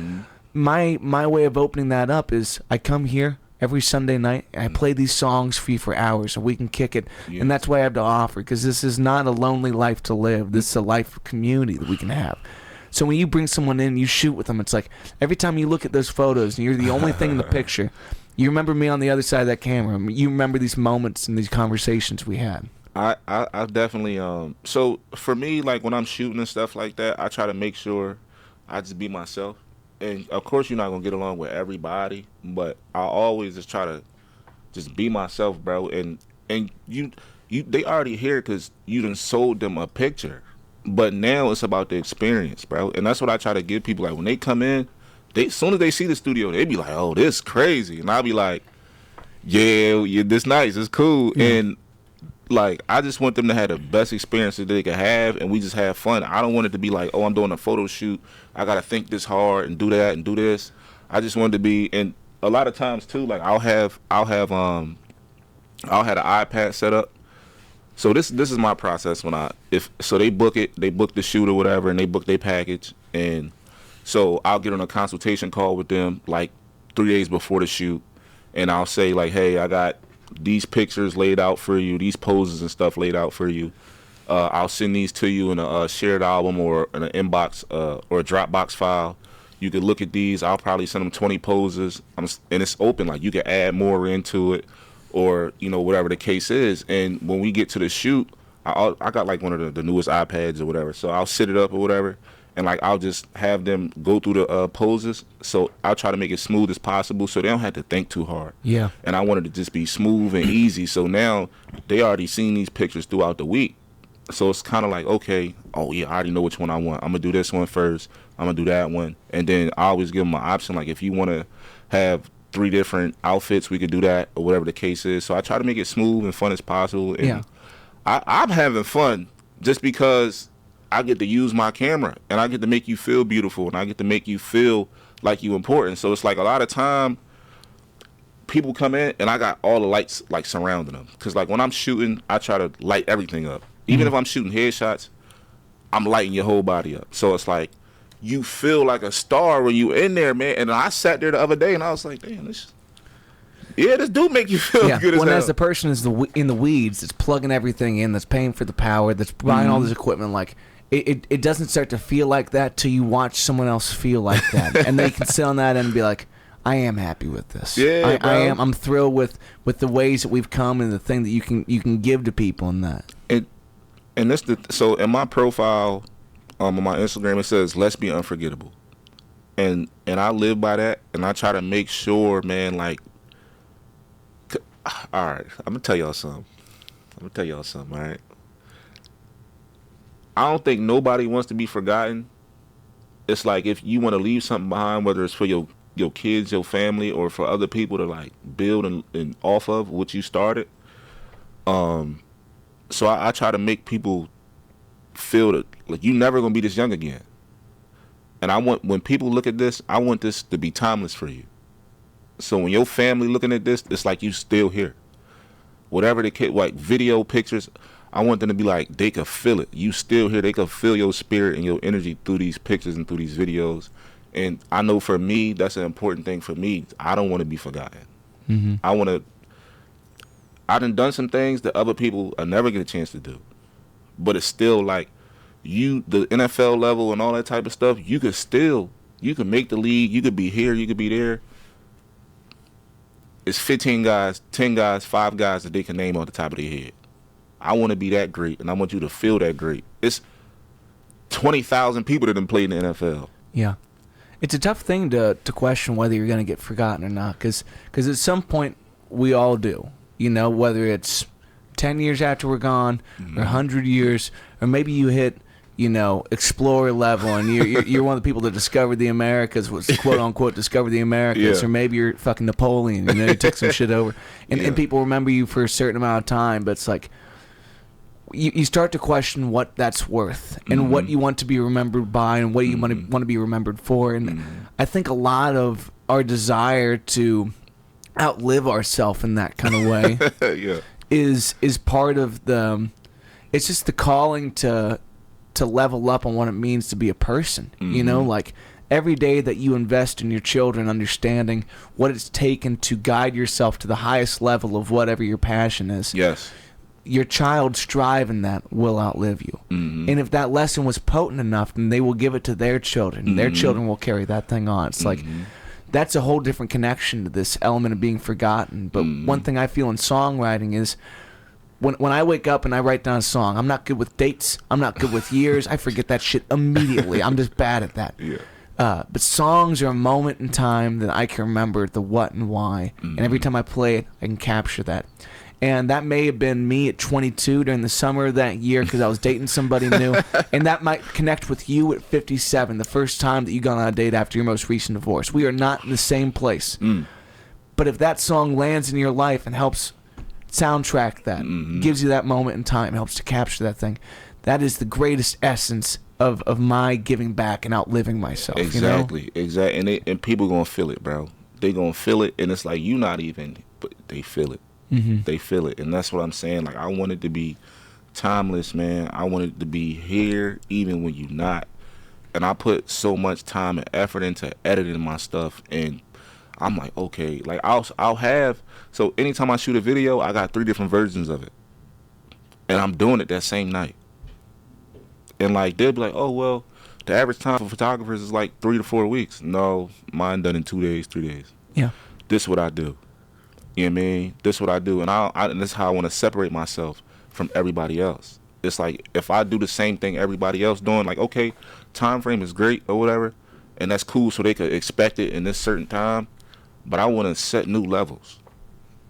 my way of opening that up is I come here every Sunday night, and I play these songs for you for hours, and we can kick it. Yes. And that's what I have to offer, because this is not a lonely life to live. This is a life of community that we can have. So when you bring someone in, you shoot with them, it's like every time you look at those photos, and you're the only thing in the picture, you remember me on the other side of that camera. You remember these moments and these conversations we had. I definitely, so for me, like when I'm shooting and stuff like that, I try to make sure I just be myself. And of course you're not gonna get along with everybody, but I always just try to just be myself, bro. And you they already here because you done sold them a picture, but now it's about the experience, bro. And that's what I try to give people. Like when they come in, as soon as they see the studio, they be like, "Oh, this crazy," and I'll be like, "Yeah, this nice, it's cool." Yeah. And like, I just want them to have the best experience that they can have, and we just have fun. I don't want it to be like, "Oh, I'm doing a photo shoot. I gotta think this hard and do that and do this." I just want it to be, and a lot of times too, like I'll have an iPad set up. So this is my process when they book the shoot or whatever, and they book their package, and so I'll get on a consultation call with them like 3 days before the shoot, and I'll say like, "Hey, I got these pictures laid out for you, these poses and stuff laid out for you. I'll send these to you in a shared album or in an inbox or a Dropbox file. You can look at these. I'll probably send them 20 poses, and it's open. Like you can add more into it, or whatever the case is. And when we get to the shoot, I got like one of the newest iPads or whatever, so I'll set it up or whatever, and like I'll just have them go through the poses. So I'll try to make it smooth as possible, so they don't have to think too hard. Yeah. And I wanted to just be smooth and easy. So now they already seen these pictures throughout the week. So it's kind of like, okay, oh yeah, I already know which one I want. I'm gonna do this one first. I'm gonna do that one, and then I always give them an option. Like if you want to have 3 different outfits, we could do that, or whatever the case is. So I try to make it smooth and fun as possible. And Yeah. I'm having fun just because I get to use my camera, and I get to make you feel beautiful, and I get to make you feel like you important. So it's like a lot of time people come in, and I got all the lights like surrounding them. Because like when I'm shooting, I try to light everything up. Even if I'm shooting headshots, I'm lighting your whole body up. So it's like you feel like a star when you in there, man. And I sat there the other day, and I was like, damn, this do make you feel good as when hell. as the person is in the weeds, that's plugging everything in, that's paying for the power, that's buying all this equipment, like it doesn't start to feel like that till you watch someone else feel like that, and they can sit on that end and be like, I am happy with this. Yeah, I am. I'm thrilled with the ways that we've come and the thing that you can give to people in that. And so in my profile, on my Instagram, it says, "Let's be unforgettable," and I live by that, and I try to make sure, man. Like, all right, I'm gonna tell y'all something. All right, I don't think nobody wants to be forgotten. It's like if you want to leave something behind, whether it's for your kids, your family, or for other people to like build and off of what you started. So I try to make people feel that like you never gonna be this young again. And I want, when people look at this, I want this to be timeless for you. So when your family looking at this, it's like you still here. Whatever the kid, like video pictures, I want them to be like, they could feel it. You still here. They could feel your spirit and your energy through these pictures and through these videos. And I know for me, that's an important thing for me. I don't want to be forgotten. Mm-hmm. I done some things that other people will never get a chance to do. But it's still like the NFL level and all that type of stuff, you can make the league, you could be here, you could be there. It's 15 guys, 10 guys, 5 guys that they can name on the top of their head. I want to be that great, and I want you to feel that great. It's 20,000 people that done played in the NFL. Yeah. It's a tough thing to question whether you're going to get forgotten or not, because at some point we all do. Whether it's 10 years after we're gone, or 100 years, or maybe you hit, explorer level, and you're one of the people that discovered the Americas, was quote unquote discovered the Americas, or maybe you're fucking Napoleon, you took some shit over, and people remember you for a certain amount of time, but it's like you start to question what that's worth and what you want to be remembered by and what you want to be remembered for, and I think a lot of our desire to outlive ourselves in that kind of way is part of it's just the calling to level up on what it means to be a person. Like every day that you invest in your children understanding what it's taken to guide yourself to the highest level of whatever your passion is, your child striving that will outlive you. And if that lesson was potent enough, then they will give it to their children. Their children will carry that thing on. It's like that's a whole different connection to this element of being forgotten. But one thing I feel in songwriting is when I wake up and I write down a song, I'm not good with dates. I'm not good with years. I forget that shit immediately. I'm just bad at that. But songs are a moment in time that I can remember the what and why. And every time I play it, I can capture that. And that may have been me at 22 during the summer of that year because I was dating somebody new. And that might connect with you at 57, the first time that you got on a date after your most recent divorce. We are not in the same place. But if that song lands in your life and helps soundtrack that, gives you that moment in time, helps to capture that thing, that is the greatest essence of my giving back and outliving myself. Exactly, you know? exactly. And people gonna feel it, bro. They gonna feel it, and it's like you not even, but they feel it. They feel it, and that's what I'm saying. Like I want it to be timeless, man. I want it to be here, even when you not. And I put so much time and effort into editing my stuff, and I'm like, okay, like I'll have. So anytime I shoot a video, I got 3 different versions of it, and I'm doing it that same night. And like they'll be like, oh well, the average time for photographers is like 3 to 4 weeks. No, mine done in 2 days, 3 days. Yeah. This is what I do. You know what I mean? This is what I do, and and this is how I want to separate myself from everybody else. It's like if I do the same thing everybody else doing, like okay, time frame is great or whatever, and that's cool, so they could expect it in this certain time. But I want to set new levels.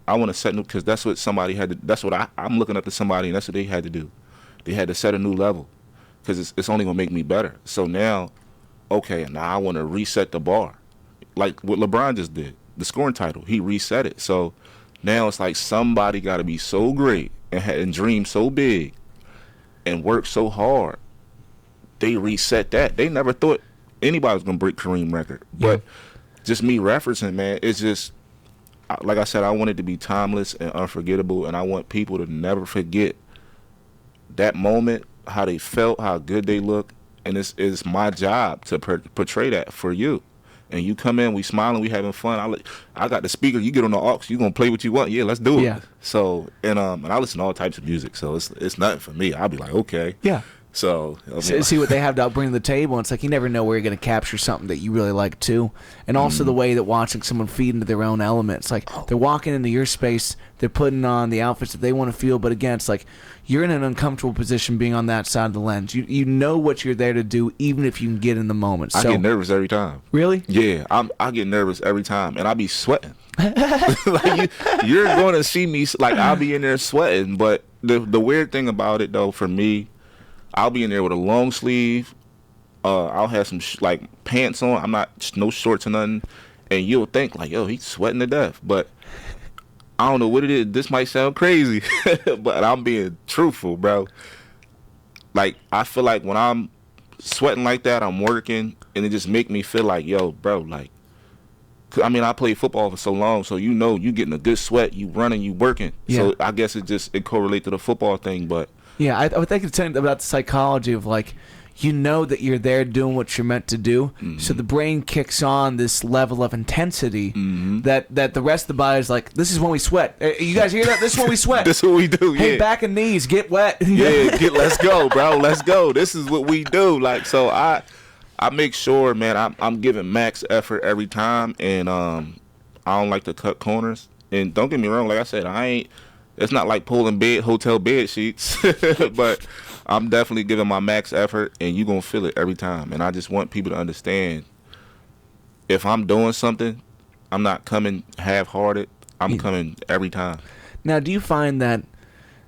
I want to set new, because that's what somebody had to. That's what I'm looking up to somebody, and that's what they had to do. They had to set a new level, because it's only gonna make me better. So now, okay, now I want to reset the bar, like what LeBron just did. The scoring title, he reset it. So now it's like somebody got to be so great and dream so big and work so hard. They reset that. They never thought anybody was gonna break Kareem record. But just me referencing, man, it's just like I said. I want it to be timeless and unforgettable, and I want people to never forget that moment, how they felt, how good they look, and it's my job to portray that for you. And you come in, we smiling, we having fun. I got the speaker. You get on the aux, you gonna play what you want. Yeah, let's do it. Yeah. So and I listen to all types of music. So it's nothing for me. I'll be like, okay. Yeah. So see what they have to bring to the table. And it's like you never know where you're going to capture something that you really like too. And also the way that watching someone feed into their own elements. Like they're walking into your space, they're putting on the outfits that they want to feel. But again, it's like you're in an uncomfortable position being on that side of the lens. You know what you're there to do, even if you can get in the moment. So, I get nervous every time. Really? Yeah, I get nervous every time, and I be sweating. Like you're going to see me, like I'll be in there sweating. But the weird thing about it though, for me, I'll be in there with a long sleeve. I'll have some like pants on. I'm not no shorts or nothing, and you'll think like, yo, he's sweating to death. But I don't know what it is. This might sound crazy, but I'm being truthful, bro. Like I feel like when I'm sweating like that, I'm working, and it just make me feel like, yo, bro, like. I mean, I played football for so long, so you know you getting a good sweat, you running, you working. Yeah. So I guess it correlates to the football thing, but. Yeah, I would think it's about the psychology of like, you know that you're there doing what you're meant to do, so the brain kicks on this level of intensity that the rest of the body is like, this is when we sweat. You guys hear that? This is when we sweat. This is what we do. Hey, back and knees, get wet. Let's go, bro. Let's go. This is what we do. Like, so I make sure, man, I'm giving max effort every time, and I don't like to cut corners. And don't get me wrong, like I said, it's not like pulling hotel bed sheets, but I'm definitely giving my max effort, and you're going to feel it every time. And I just want people to understand, if I'm doing something, I'm not coming half-hearted. I'm coming every time. Now, do you find that,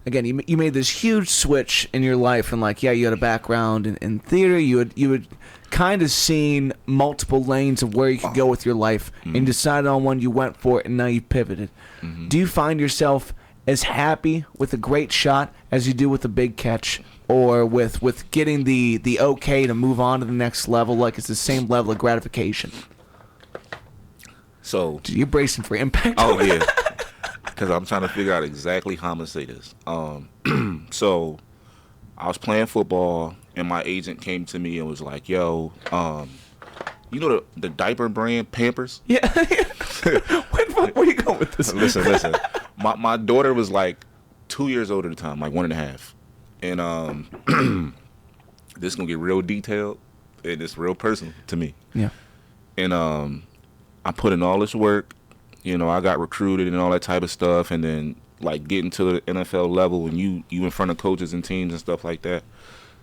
again, you made this huge switch in your life, and like, yeah, you had a background in theater, you had kind of seen multiple lanes of where you could go with your life, and decided on one, you went for it, and now you pivoted. Do you find yourself as happy with a great shot as you do with a big catch, or with getting the okay to move on to the next level, like it's the same level of gratification? So you're bracing for impact. Oh yeah, because I'm trying to figure out exactly how I'm gonna say this. So I was playing football, and my agent came to me and was like, "Yo, you know the diaper brand Pampers?" Yeah. Where are you going with this? Listen. My daughter was like 2 years old at the time, like 1.5, and this is gonna get real detailed, and it's real personal to me. Yeah. And I put in all this work, you know, I got recruited and all that type of stuff, and then like getting to the NFL level, and you in front of coaches and teams and stuff like that.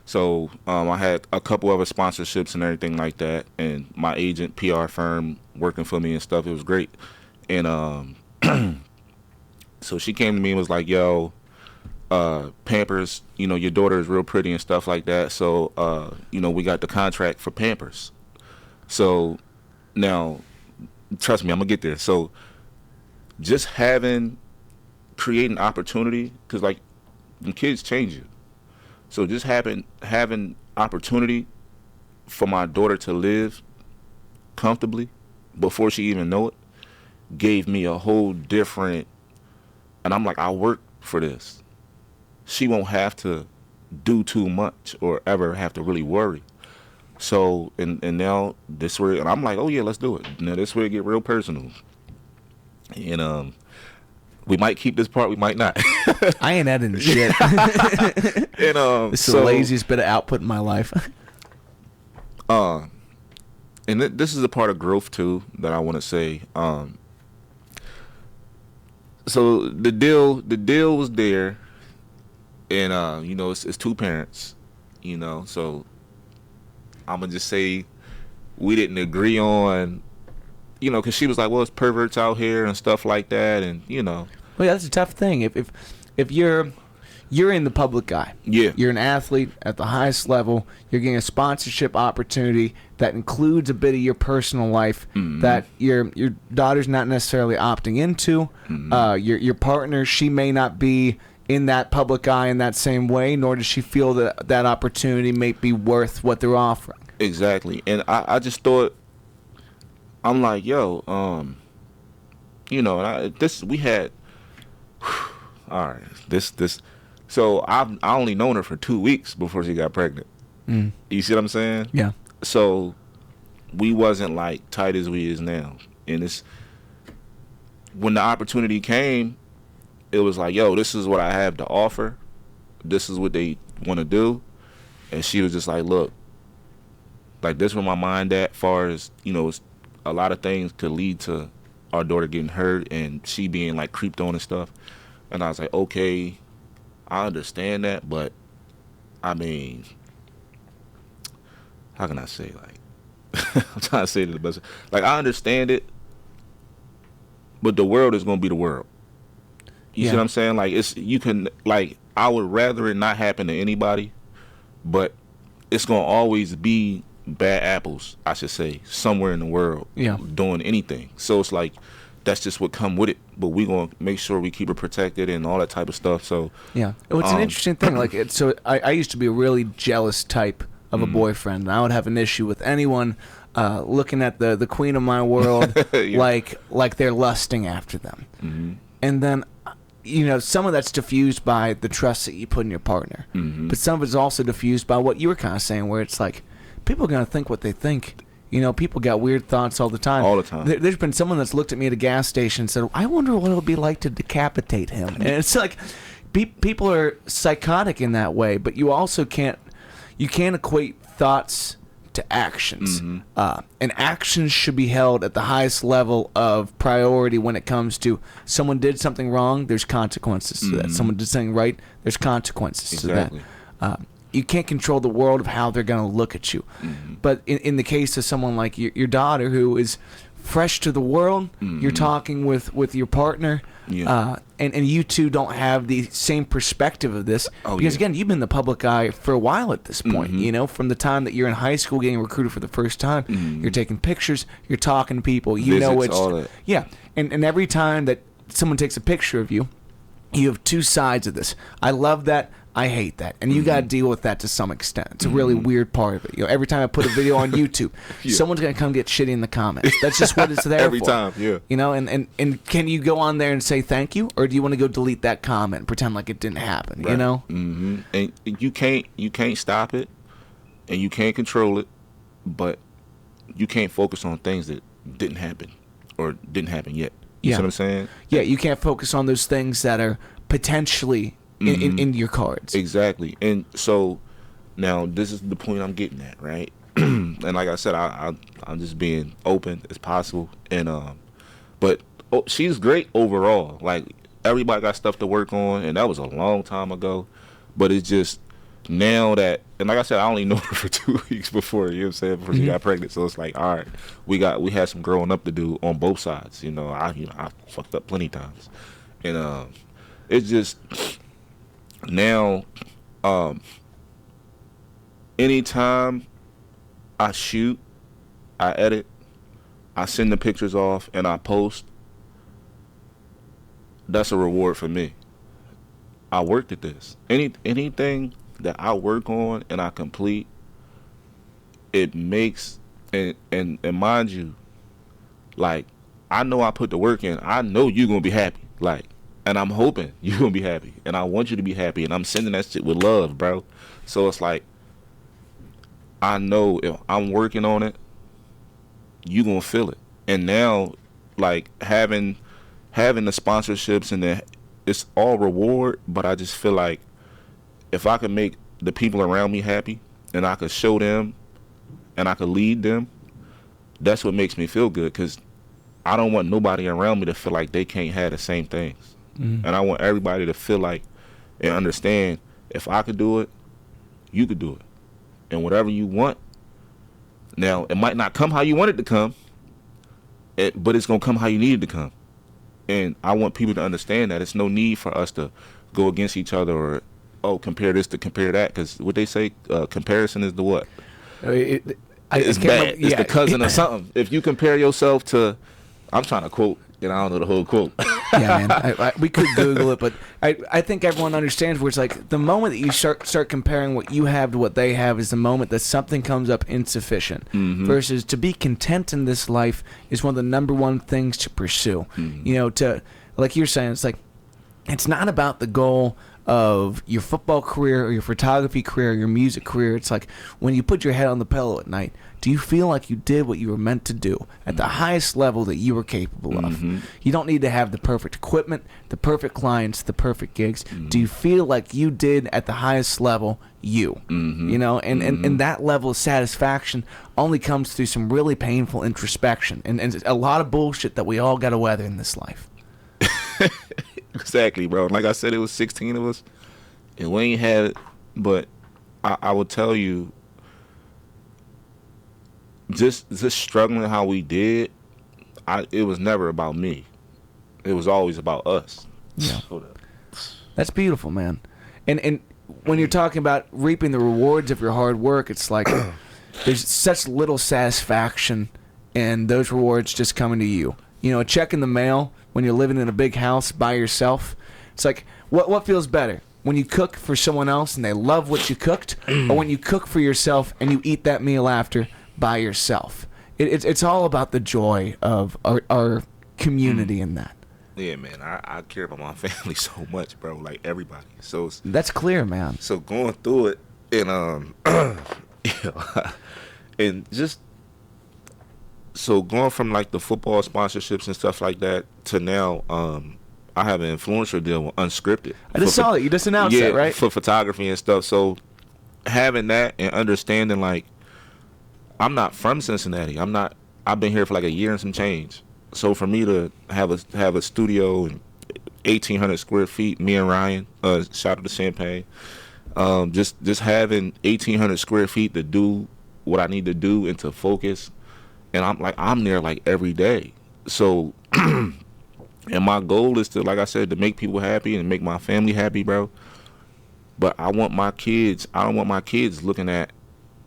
So I had a couple other sponsorships and everything like that, and my agent, PR firm, working for me and stuff. It was great, and So she came to me and was like, yo, Pampers, your daughter is real pretty and stuff like that. So, we got the contract for Pampers. So now, trust me, I'm going to get there. So just creating opportunity, because like the kids change you. So just having opportunity for my daughter to live comfortably before she even know it gave me a whole different, and I'm like, I work for this. She won't have to do too much or ever have to really worry. So and now this where, and I'm like, oh yeah, let's do it. Now this where it get real personal. And we might keep this part, we might not. I ain't editing shit. And This is the laziest bit of output in my life. And this is a part of growth too that I want to say. So the deal was there, and it's two parents, so I'm gonna just say we didn't agree on, because she was like, well, it's perverts out here and stuff like that, and Well, yeah, that's a tough thing. If you're in the public eye, yeah, you're an athlete at the highest level, you're getting a sponsorship opportunity that includes a bit of your personal life that your daughter's not necessarily opting into. Your partner, she may not be in that public eye in that same way, nor does she feel that opportunity may be worth what they're offering. Exactly. And I just thought, I'm like, yo, we had, all right, this. So I only known her for 2 weeks before she got pregnant. You see what I'm saying? Yeah. So we wasn't like tight as we is now. And it's, when the opportunity came, it was like, yo, this is what I have to offer. This is what they want to do. And she was just like, look, like this where my mind at, far as, it's, a lot of things could lead to our daughter getting hurt and she being like creeped on and stuff. And I was like, okay, I understand that, but I mean, how can I say, like, I'm trying to say it the best. Like, I understand it, but the world is going to be the world. You see what I'm saying? Like, I would rather it not happen to anybody, but it's going to always be bad apples, I should say, somewhere in the world doing anything. So it's like, that's just what come with it. But we going to make sure we keep it protected and all that type of stuff. So yeah, it's an interesting thing. Like, I used to be a really jealous type of a boyfriend, and I would have an issue with anyone looking at the queen of my world like they're lusting after them. And then, some of that's diffused by the trust that you put in your partner, but some of it's also diffused by what you were kind of saying, where it's like, people are going to think what they think. People got weird thoughts all the time. All the time. There's been someone that's looked at me at a gas station and said, I wonder what it would be like to decapitate him. And it's like, people are psychotic in that way, but you also can't equate thoughts to actions. And actions should be held at the highest level of priority when it comes to someone did something wrong, there's consequences to that. Someone did something right, there's consequences to that. You can't control the world of how they're going to look at you. But in the case of someone like your daughter who is fresh to the world, you're talking with your partner, and you two don't have the same perspective of this. Because, again, you've been in the public eye for a while at this point. From the time that you're in high school getting recruited for the first time, you're taking pictures, you're talking to people. Visits, all that. Yeah, and every time that someone takes a picture of you, you have two sides of this. I love that. I hate that, and you got to deal with that to some extent. It's a really weird part of it. Every time I put a video on YouTube, someone's gonna come get shitty in the comments. That's just what it's there every for. Time, yeah. And can you go on there and say thank you, or do you want to go delete that comment and pretend like it didn't happen? Right. And you can't stop it, and you can't control it, but you can't focus on things that didn't happen or didn't happen yet. You see what I'm saying? Yeah, you can't focus on those things that are potentially in your cards. Exactly. And so now this is the point I'm getting at, right? And like I said, I'm just being open as possible. And but she's great overall. Like, everybody got stuff to work on, and that was a long time ago. But it's just now that, and like I said, I only know her for 2 weeks before, before she got pregnant. So it's like, all right, we had some growing up to do on both sides. I fucked up plenty times. And it's just now, anytime I shoot, I edit, I send the pictures off, and I post, that's a reward for me. I worked at this. Anything that I work on and I complete, it makes, and mind you, like, I know I put the work in. I know you're gonna be happy. Like, and I'm hoping you're gonna be happy. And I want you to be happy. And I'm sending that shit with love, bro. So it's like, I know if I'm working on it, you gonna feel it. And now, like, having the sponsorships and it's all reward, but I just feel like if I can make the people around me happy and I could show them and I could lead them, that's what makes me feel good, because I don't want nobody around me to feel like they can't have the same things. And I want everybody to feel like and understand, if I could do it, you could do it. And whatever you want, now it might not come how you want it to come, but it's gonna come how you need it to come. And I want people to understand that it's no need for us to go against each other or compare this to compare that, because what they say, comparison is the what? It's bad. It's the cousin of something. If you compare yourself to, I'm trying to quote, and I don't know the whole quote. Yeah, man. We could Google it, but I think everyone understands where it's like the moment that you start comparing what you have to what they have is the moment that something comes up insufficient. Versus to be content in this life is one of the number one things to pursue. You know, to, like you're saying, it's like, it's not about the goal of your football career or your photography career or your music career. It's like, when you put your head on the pillow at night, do you feel like you did what you were meant to do at the highest level that you were capable of? You don't need to have the perfect equipment, the perfect clients, the perfect gigs. Do you feel like you did at the highest level you? You know, and that level of satisfaction only comes through some really painful introspection and a lot of bullshit that we all got to weather in this life. Exactly, bro. Like I said, it was 16 of us, and we ain't had it. But I will tell you, just struggling how we did, it was never about me. It was always about us. Yeah, that's beautiful, man. And when you're talking about reaping the rewards of your hard work, it's like there's such little satisfaction in those rewards just coming to you. You know, a check in the mail when you're living in a big house by yourself. It's like, what feels better? When you cook for someone else and they love what you cooked, or when you cook for yourself and you eat that meal after by yourself? It's all about the joy of our community in that. Yeah, man. I care about my family so much, bro. Like everybody. So that's clear, man. So going through it and and just so going from like the football sponsorships and stuff like that to now, I have an influencer deal with Unscripted. I just saw it. You just announced that, right? For photography and stuff. So having that and understanding, like, I'm not from Cincinnati. I've been here for like a year and some change. So for me to have a studio and 1,800 square feet, me and Ryan, shout out to Champagne, just having 1,800 square feet to do what I need to do and to focus. And I'm there like every day. So, and my goal is to, like I said, to make people happy and make my family happy, bro. But I don't want my kids looking at,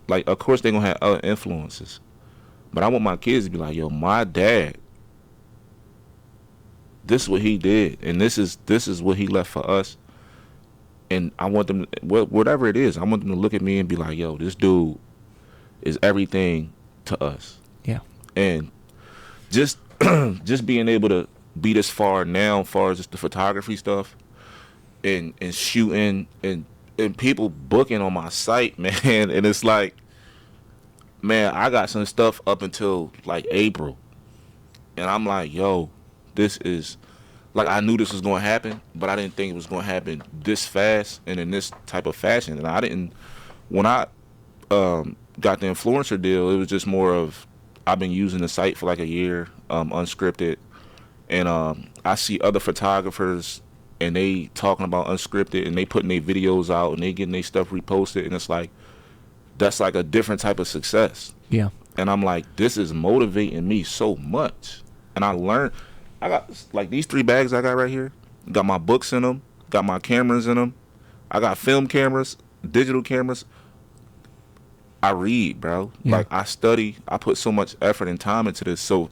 like, of course they're going to have other influences. But I want my kids to be like, yo, my dad, this is what he did. And this is what he left for us. And I want them, whatever it is, I want them to look at me and be like, yo, this dude is everything to us. Yeah. And just being able to be this far now, as far as just the photography stuff and shooting and people booking on my site, man. And it's like, man, I got some stuff up until like April. And I'm like, yo, this is, like, I knew this was going to happen, but I didn't think it was going to happen this fast and in this type of fashion. And when I got the influencer deal, it was just more of, I've been using the site for like a year, Unscripted, and I see other photographers and they talking about Unscripted and they putting their videos out and they getting their stuff reposted, and it's like, that's like a different type of success. Yeah. And I'm like, this is motivating me so much. And I got like these 3 bags I got right here. got my books in them, got my cameras in them. I got film cameras, digital cameras. I read, bro. Yeah. Like, I study. I put so much effort and time into this. So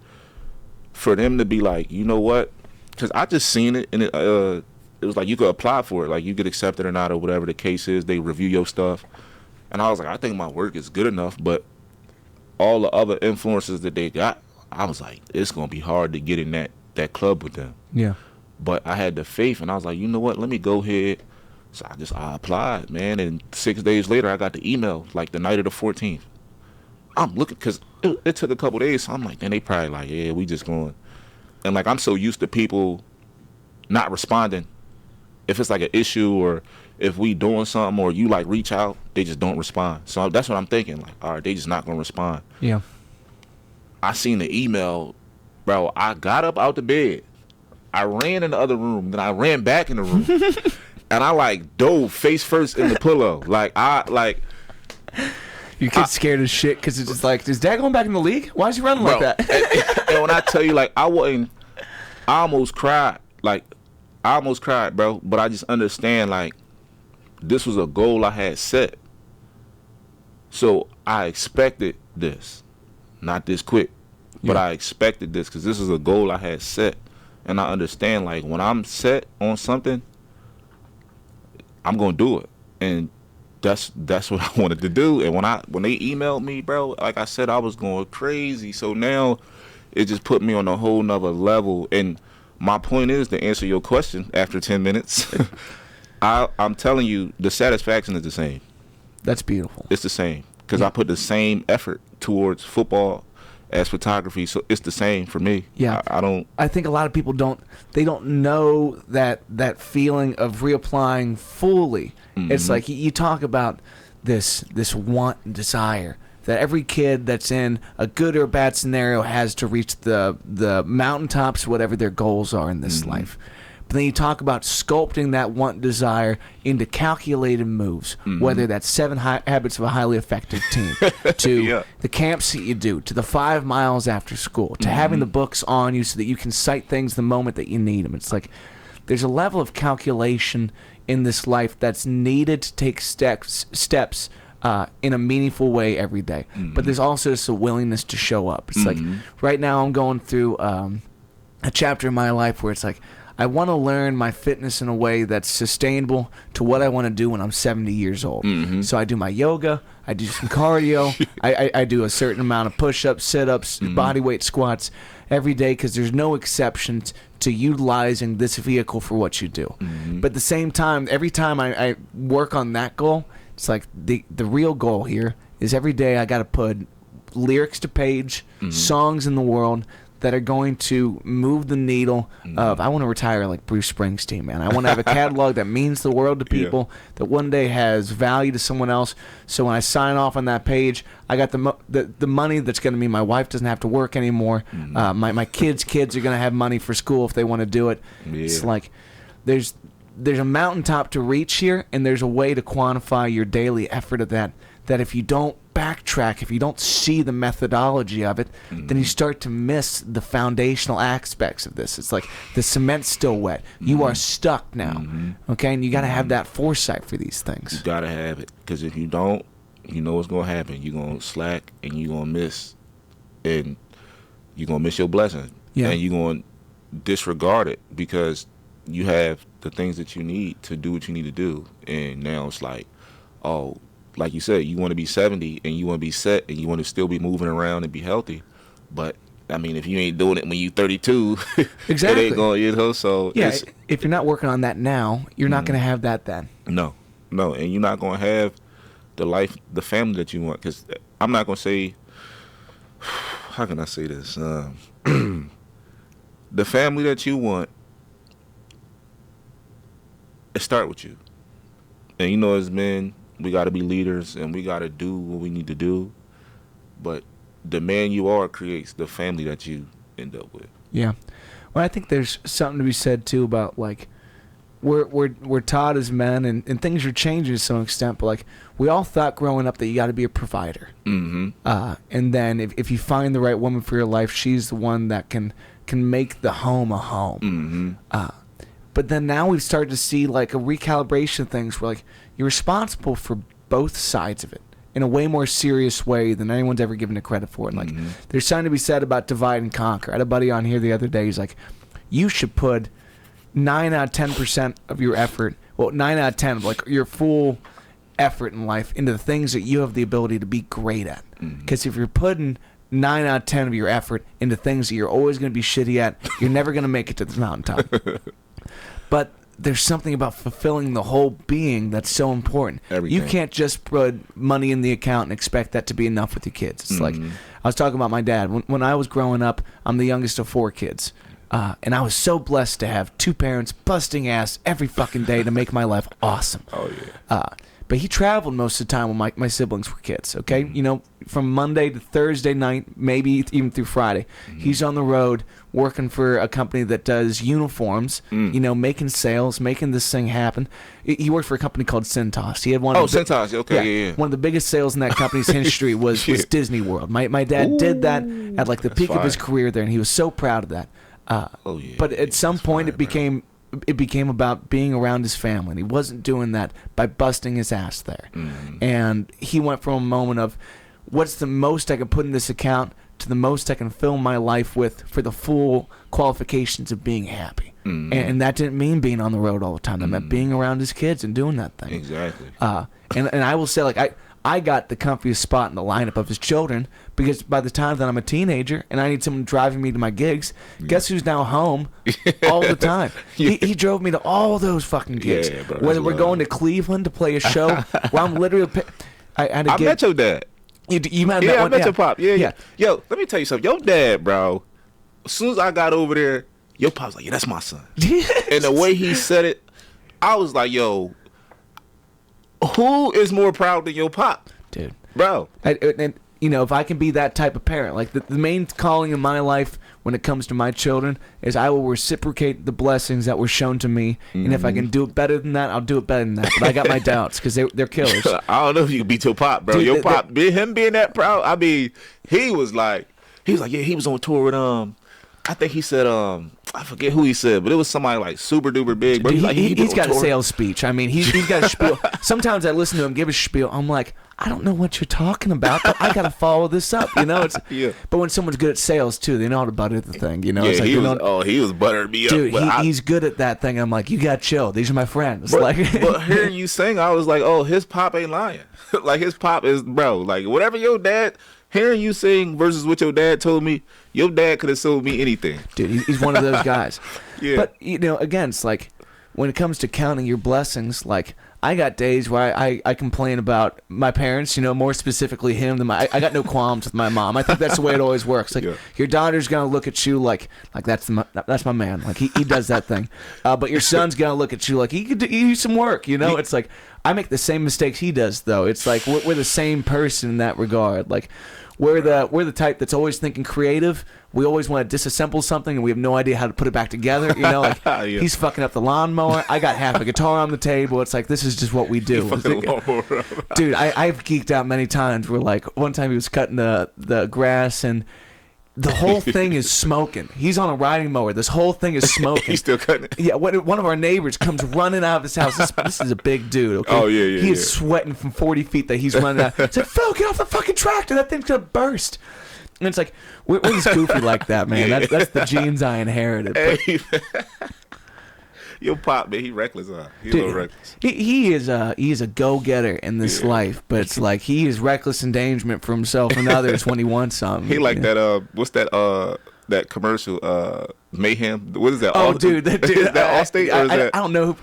for them to be like, you know what? Because I just seen it, and it was like you could apply for it. Like, you get accepted or not, or whatever the case is. They review your stuff. And I was like, I think my work is good enough. But all the other influences that they got, I was like, it's going to be hard to get in that club with them. Yeah. But I had the faith, and I was like, you know what? Let me go ahead. So I applied, man. And 6 days later, I got the email, like the night of the 14th. I'm looking, because it took a couple days. So I'm like, then they probably like, yeah, we just going. And like, I'm so used to people not responding. If it's like an issue, or if we doing something, or you like reach out, they just don't respond. So that's what I'm thinking. Like, all right, they just not going to respond. Yeah. I seen the email, bro. I got up out the bed. I ran in the other room. Then I ran back in the room. And I like dove face first in the pillow. Your kid's scared as shit because it's just like, is Dad going back in the league? Why is he running like that? And when I tell you, like, I almost cried. Like, I almost cried, bro. But I just understand, like, this was a goal I had set. So I expected this. Not this quick. But I expected this because this is a goal I had set. And I understand, like, when I'm set on something, I'm gonna do it, and that's what I wanted to do. And when they emailed me, bro, like I said, I was going crazy. So now it just put me on a whole nother level. And my point is, to answer your question after 10 minutes, I'm telling you, the satisfaction is the same. That's beautiful. It's the same, because I put the same effort towards football as photography, so it's the same for me. Yeah, I think a lot of people don't know that feeling of reapplying fully. Mm-hmm. It's like you talk about this want and desire that every kid that's in a good or bad scenario has to reach the mountaintops, whatever their goals are in this life. But then you talk about sculpting that want desire into calculated moves, whether that's 7 habits of a highly effective team, to the camps that you do, to the 5 miles after school, to having the books on you so that you can cite things the moment that you need them. It's like there's a level of calculation in this life that's needed to take steps in a meaningful way every day. But there's also just a willingness to show up. It's like right now I'm going through a chapter in my life where it's like, I want to learn my fitness in a way that's sustainable to what I want to do when I'm 70 years old. So I do my yoga, I do some cardio, I do a certain amount of push-ups, sit-ups, body weight squats every day, because there's no exceptions to utilizing this vehicle for what you do. But at the same time, every time I work on that goal, it's like the real goal here is every day I got to put lyrics to page, songs in the world that are going to move the needle of, I want to retire like Bruce Springsteen, man. I want to have a catalog that means the world to people, that one day has value to someone else. So when I sign off on that page, I got the money that's going to mean my wife doesn't have to work anymore. My kids are going to have money for school if they want to do it. It's like there's a mountaintop to reach here, and there's a way to quantify your daily effort of that if you don't backtrack, if you don't see the methodology of it, then you start to miss the foundational aspects of this. It's like the cement's still wet. You are stuck now, okay? And you got to have that foresight for these things. You got to have it, because if you don't, you know what's going to happen. You're going to slack, and you're going to miss, and you're going to miss your blessing. Yeah. And you're going to disregard it, because you have the things that you need to do what you need to do. And now it's like, oh, like you said, you want to be 70 and you want to be set and you want to still be moving around and be healthy. But, I mean, if you ain't doing it when you 32, exactly. It ain't going, you know, so. Yeah, if you're not working on that now, you're not going to have that then. No, and you're not going to have the life, the family that you want. Because I'm not going to say, how can I say this? The family that you want, it start with you. And you know, as men, we got to be leaders and we got to do what we need to do. But the man you are creates the family that you end up with. Yeah. Well, I think there's something to be said, too, about, like, we're taught as men, and things are changing to some extent, but, like, we all thought growing up that you got to be a provider. And then if you find the right woman for your life, she's the one that can make the home a home. But then now we've started to see like a recalibration of things where like you're responsible for both sides of it in a way more serious way than anyone's ever given it credit for. And like there's something to be said about divide and conquer. I had a buddy on here the other day. He's like, you should put 9 out of 10% of your effort, well, 9 out of 10 of like your full effort in life into the things that you have the ability to be great at. Because if you're putting 9 out of 10 of your effort into things that you're always going to be shitty at, you're never going to make it to the mountaintop. But there's something about fulfilling the whole being that's so important. Everything. You can't just put money in the account and expect that to be enough with your kids. It's like, I was talking about my dad. When I was growing up, I'm the youngest of 4 kids. And I was so blessed to have 2 parents busting ass every fucking day to make my life awesome. Oh, yeah. But he traveled most of the time when my siblings were kids, okay? You know, from Monday to Thursday night, maybe even through Friday. He's on the road working for a company that does uniforms, you know, making sales, making this thing happen. He worked for a company called Cincy. He had one. Cincy, okay, yeah. One of the biggest sales in that company's history was Disney World. My dad did that at like the peak of his career there, and he was so proud of that. But at some point, it became about being around his family, and he wasn't doing that by busting his ass there. And he went from a moment of what's the most I can put in this account to the most I can fill my life with for the full qualifications of being happy. And that didn't mean being on the road all the time. That meant being around his kids and doing that thing. Exactly. And I will say, like, I got the comfiest spot in the lineup of his children because by the time that I'm a teenager and I need someone driving me to my gigs, guess who's now home all the time? He drove me to all those fucking gigs. Yeah, bro, whether we're going to Cleveland to play a show where I'm literally... I met your dad. You met that I one? met your pop. Yeah. Yo, let me tell you something. Your dad, bro, as soon as I got over there, your pop's like, yeah, that's my son. And the way he said it, I was like, yo... Who is more proud than your pop? Dude. Bro. And you know, if I can be that type of parent, like the main calling in my life when it comes to my children is I will reciprocate the blessings that were shown to me. And if I can do it better than that, I'll do it better than that. But I got my doubts because they're killers. I don't know if you can beat your pop, bro. Dude, your pop, him being that proud, I mean, he was like, yeah, he was on tour with, I think he said, I forget who he said, but it was somebody like super duper big. Bro. Dude, Like, he's got a sales speech. I mean, he's got a spiel. Sometimes I listen to him give a spiel. I'm like, I don't know what you're talking about, but I got to follow this up. You know, it's But when someone's good at sales too, they know how to butter the thing. You know, yeah, it's like, he was buttering me dude, up. Dude, he's good at that thing. I'm like, you got to chill. These are my friends. But hearing you sing, I was like, oh, his pop ain't lying. Like his pop is, bro. Like whatever your dad. Hearing you sing versus what your dad told me, your dad could have sold me anything. Dude, he's one of those guys. Yeah. But, you know, again, it's like, when it comes to counting your blessings, like, I got days where I complain about my parents, you know, more specifically him. Than I got no qualms with my mom. I think that's the way it always works. Like, your daughter's going to look at you like that's my man. Like, he does that thing. But your son's going to look at you like he could do some work, you know? It's like, I make the same mistakes he does, though. It's like, we're the same person in that regard. Like, we're the type that's always thinking creative. We always want to disassemble something, and we have no idea how to put it back together. You know, like he's fucking up the lawnmower. I got half a guitar on the table. It's like, this is just what we do. Dude, I've geeked out many times. Where like one time he was cutting the grass and the whole thing is smoking. He's on a riding mower. This whole thing is smoking. He's still cutting it. Yeah, one of our neighbors comes running out of his house. This is a big dude, okay? Oh, yeah. He is sweating from 40 feet that he's running out. It's like, Phil, get off the fucking tractor. That thing's going to burst. And it's like, we're just goofy like that, man. That's the genes I inherited. Hey, your pop, man, he reckless, huh? He's a little reckless. He is a go-getter in this life, but it's like he is reckless endangerment for himself and others when he wants something. He like that, what's that commercial, Mayhem? What is that? Dude, is that Allstate? Or is that? I don't know.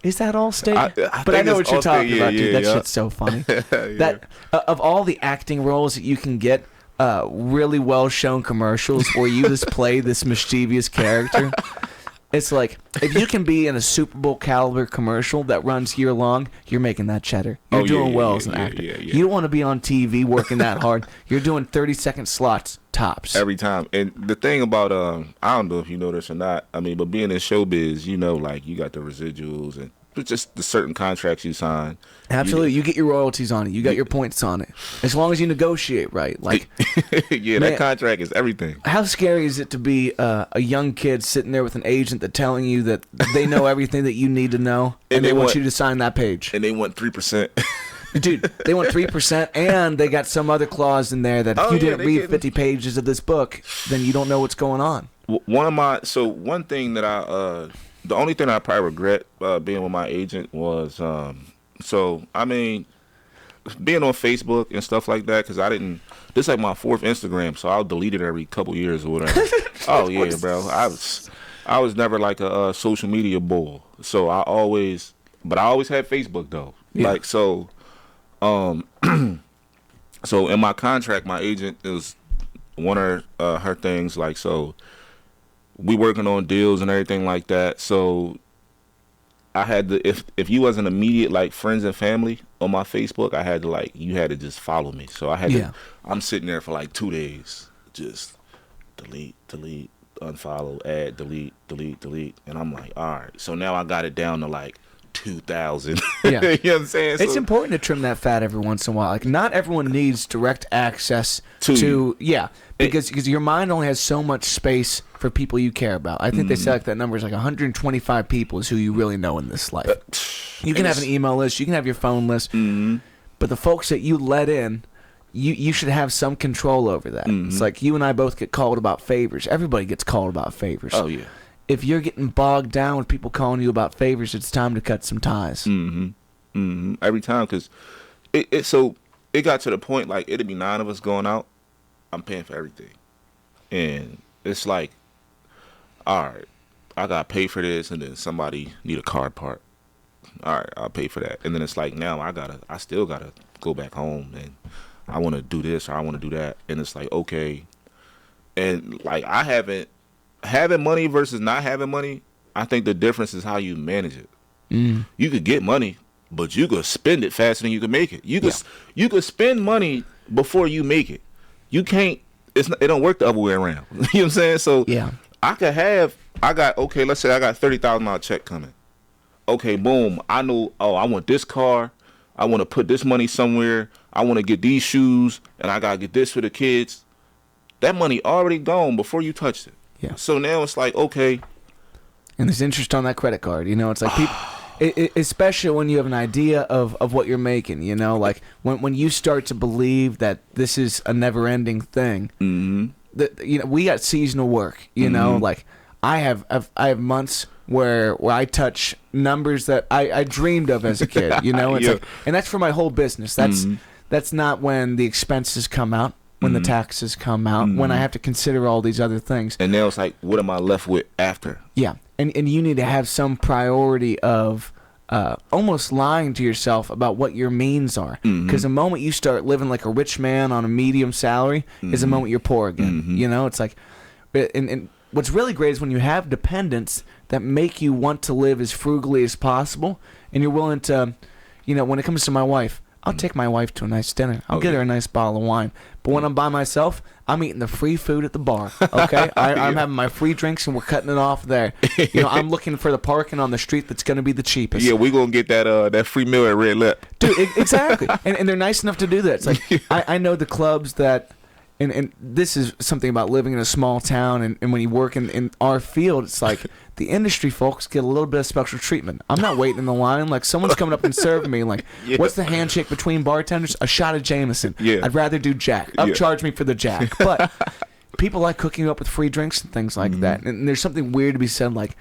Is that Allstate? But I know what you're talking about, dude. That shit's so funny. That of all the acting roles that you can get, really well-shown commercials where you just play this mischievous character. It's like, if you can be in a Super Bowl caliber commercial that runs year long, you're making that cheddar. You're doing well as an actor. You don't want to be on TV working that hard. You're doing 30-second slots tops. Every time. And the thing about, I don't know if you know this or not, I mean, but being in showbiz, you know, like, you got the residuals and just the certain contracts you sign. Absolutely, you get your royalties on it. You got your points on it, as long as you negotiate right. Like, yeah, man, that contract is everything. How scary is it to be a young kid sitting there with an agent that telling you that they know everything that you need to know, and they want you to sign that page, and they want 3%. Dude, they want 3%, and they got some other clause in there that if you didn't read 50 pages of this book, then you don't know what's going on. One thing that the only thing I probably regret being with my agent was, I mean, being on Facebook and stuff like that, because this is like my 4th Instagram, so I'll delete it every couple years or whatever. Oh, yeah, bro. I was never like a social media bull, so I always had Facebook, though. Yeah. Like, so in my contract, my agent is one of her things, like, so we working on deals and everything like that. So I had to, if you wasn't immediate like friends and family on my Facebook, I had to you had to just follow me. So I had to, I'm sitting there for like 2 days, just delete, unfollow, add, delete, and I'm like, all right. So now I got it down to like 2,000. Yeah. You know what I'm saying? It's important to trim that fat every once in a while. Like, not everyone needs direct access to because your mind only has so much space for people you care about. I think they say like that number is like 125 people is who you really know in this life. You can have an email list, you can have your phone list, but the folks that you let in, you should have some control over that. It's like you and I both get called about favors. Everybody gets called about favors. Oh, yeah. If you're getting bogged down with people calling you about favors, it's time to cut some ties. Every time, because it got to the point, like, it'd be 9 of us going out. I'm paying for everything. And it's like, all right, I got to pay for this, and then somebody need a car part. All right, I'll pay for that. And then it's like, now I still got to go back home, and I want to do this or I want to do that. And it's like, okay. And, like, having money versus not having money, I think the difference is how you manage it. You could get money, but you could spend it faster than you could make it. You could spend money before you make it. You can't. It don't work the other way around. You know what I'm saying? So let's say I got $30,000 check coming. Okay, boom. I know. Oh, I want this car. I want to put this money somewhere. I want to get these shoes, and I gotta get this for the kids. That money already gone before you touched it. Yeah. So now it's like, okay. And there's interest on that credit card. You know, it's like people, especially when you have an idea of what you're making, you know, like when you start to believe that this is a never ending thing, you know, we got seasonal work, you know, like I have months where I touch numbers that I dreamed of as a kid, you know, it's like, and that's for my whole business. That's not when the expenses come out. When the taxes come out, when I have to consider all these other things. And now it's like, what am I left with after? Yeah, and you need to have some priority of almost lying to yourself about what your means are. Because the moment you start living like a rich man on a medium salary is the moment you're poor again. You know, it's like, and what's really great is when you have dependents that make you want to live as frugally as possible, and you're willing to, you know, when it comes to my wife, I'll take my wife to a nice dinner. I'll get her a nice bottle of wine. But when I'm by myself, I'm eating the free food at the bar. Okay, I'm having my free drinks, and we're cutting it off there. You know, I'm looking for the parking on the street that's going to be the cheapest. Yeah, we're gonna get that free meal at Red Lip. Dude, exactly. And they're nice enough to do that. It's like I know the clubs that. And this is something about living in a small town, and when you work in our field, it's like the industry folks get a little bit of special treatment. I'm not waiting in the line. Like, someone's coming up and serving me, like, what's the handshake between bartenders? A shot of Jameson. Yeah. I'd rather do Jack. Upcharge me for the Jack. But people like hooking you up with free drinks and things like that. And there's something weird to be said, like,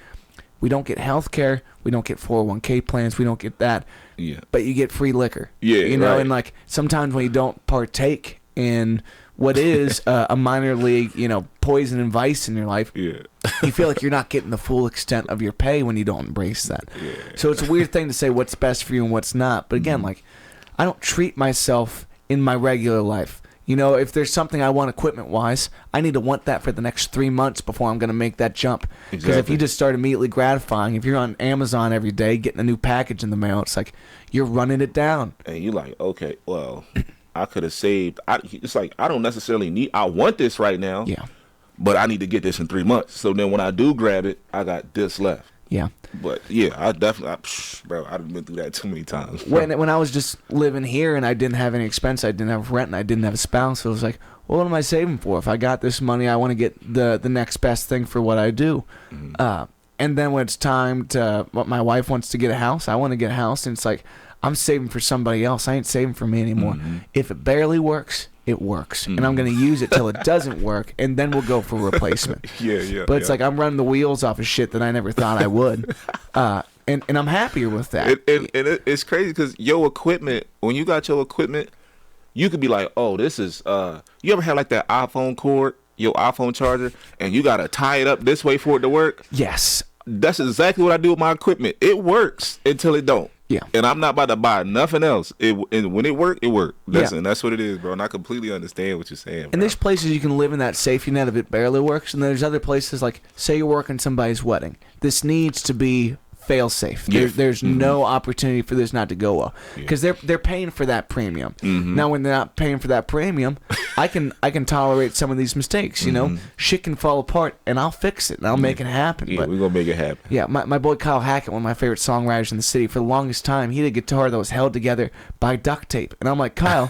we don't get health care, we don't get 401k plans, we don't get that. Yeah. But you get free liquor. Yeah, you know, and like sometimes when you don't partake in what is a minor league, you know, poison and vice in your life, you feel like you're not getting the full extent of your pay when you don't embrace that. So it's a weird thing to say what's best for you and what's not. But again, like, I don't treat myself in my regular life. You know, if there's something I want equipment-wise, I need to want that for the next 3 months before I'm going to make that jump. Because if you just start immediately gratifying, if you're on Amazon every day getting a new package in the mail, it's like you're running it down. And you're like, okay, well, I could have saved. It's like, I don't necessarily need, I want this right now, but I need to get this in 3 months. So then when I do grab it, I got this left. Yeah. But yeah, I definitely, bro, I've been through that too many times. When I was just living here and I didn't have any expense, I didn't have rent, and I didn't have a spouse, so it was like, well, what am I saving for? If I got this money, I want to get the next best thing for what I do. And then when it's time to, what my wife wants to get a house, I want to get a house, and it's like, I'm saving for somebody else. I ain't saving for me anymore. If it barely works, it works, and I'm going to use it till it doesn't work, and then we'll go for a replacement. Yeah. But it's like I'm running the wheels off of shit that I never thought I would, and I'm happier with that. It's crazy because your equipment, when you got your equipment, you could be like, oh, this is, you ever had like that iPhone cord, your iPhone charger, and you got to tie it up this way for it to work? Yes. That's exactly what I do with my equipment. It works until it don't. Yeah. And I'm not about to buy nothing else. And when it worked, it worked. Yeah. And that's what it is, bro. And I completely understand what you're saying, bro. And there's places you can live in that safety net if it barely works, and there's other places like, say you're working somebody's wedding. This needs to be fail-safe. Yeah. There's no opportunity for this not to go well, because they're paying for that premium. Now, when they're not paying for that premium, I can tolerate some of these mistakes. You know, shit can fall apart, and I'll fix it, and I'll make it happen. Yeah, but we're gonna make it happen. yeah, my boy Kyle Hackett, one of my favorite songwriters in the city, for the longest time, he had a guitar that was held together by duct tape. And I'm like, Kyle,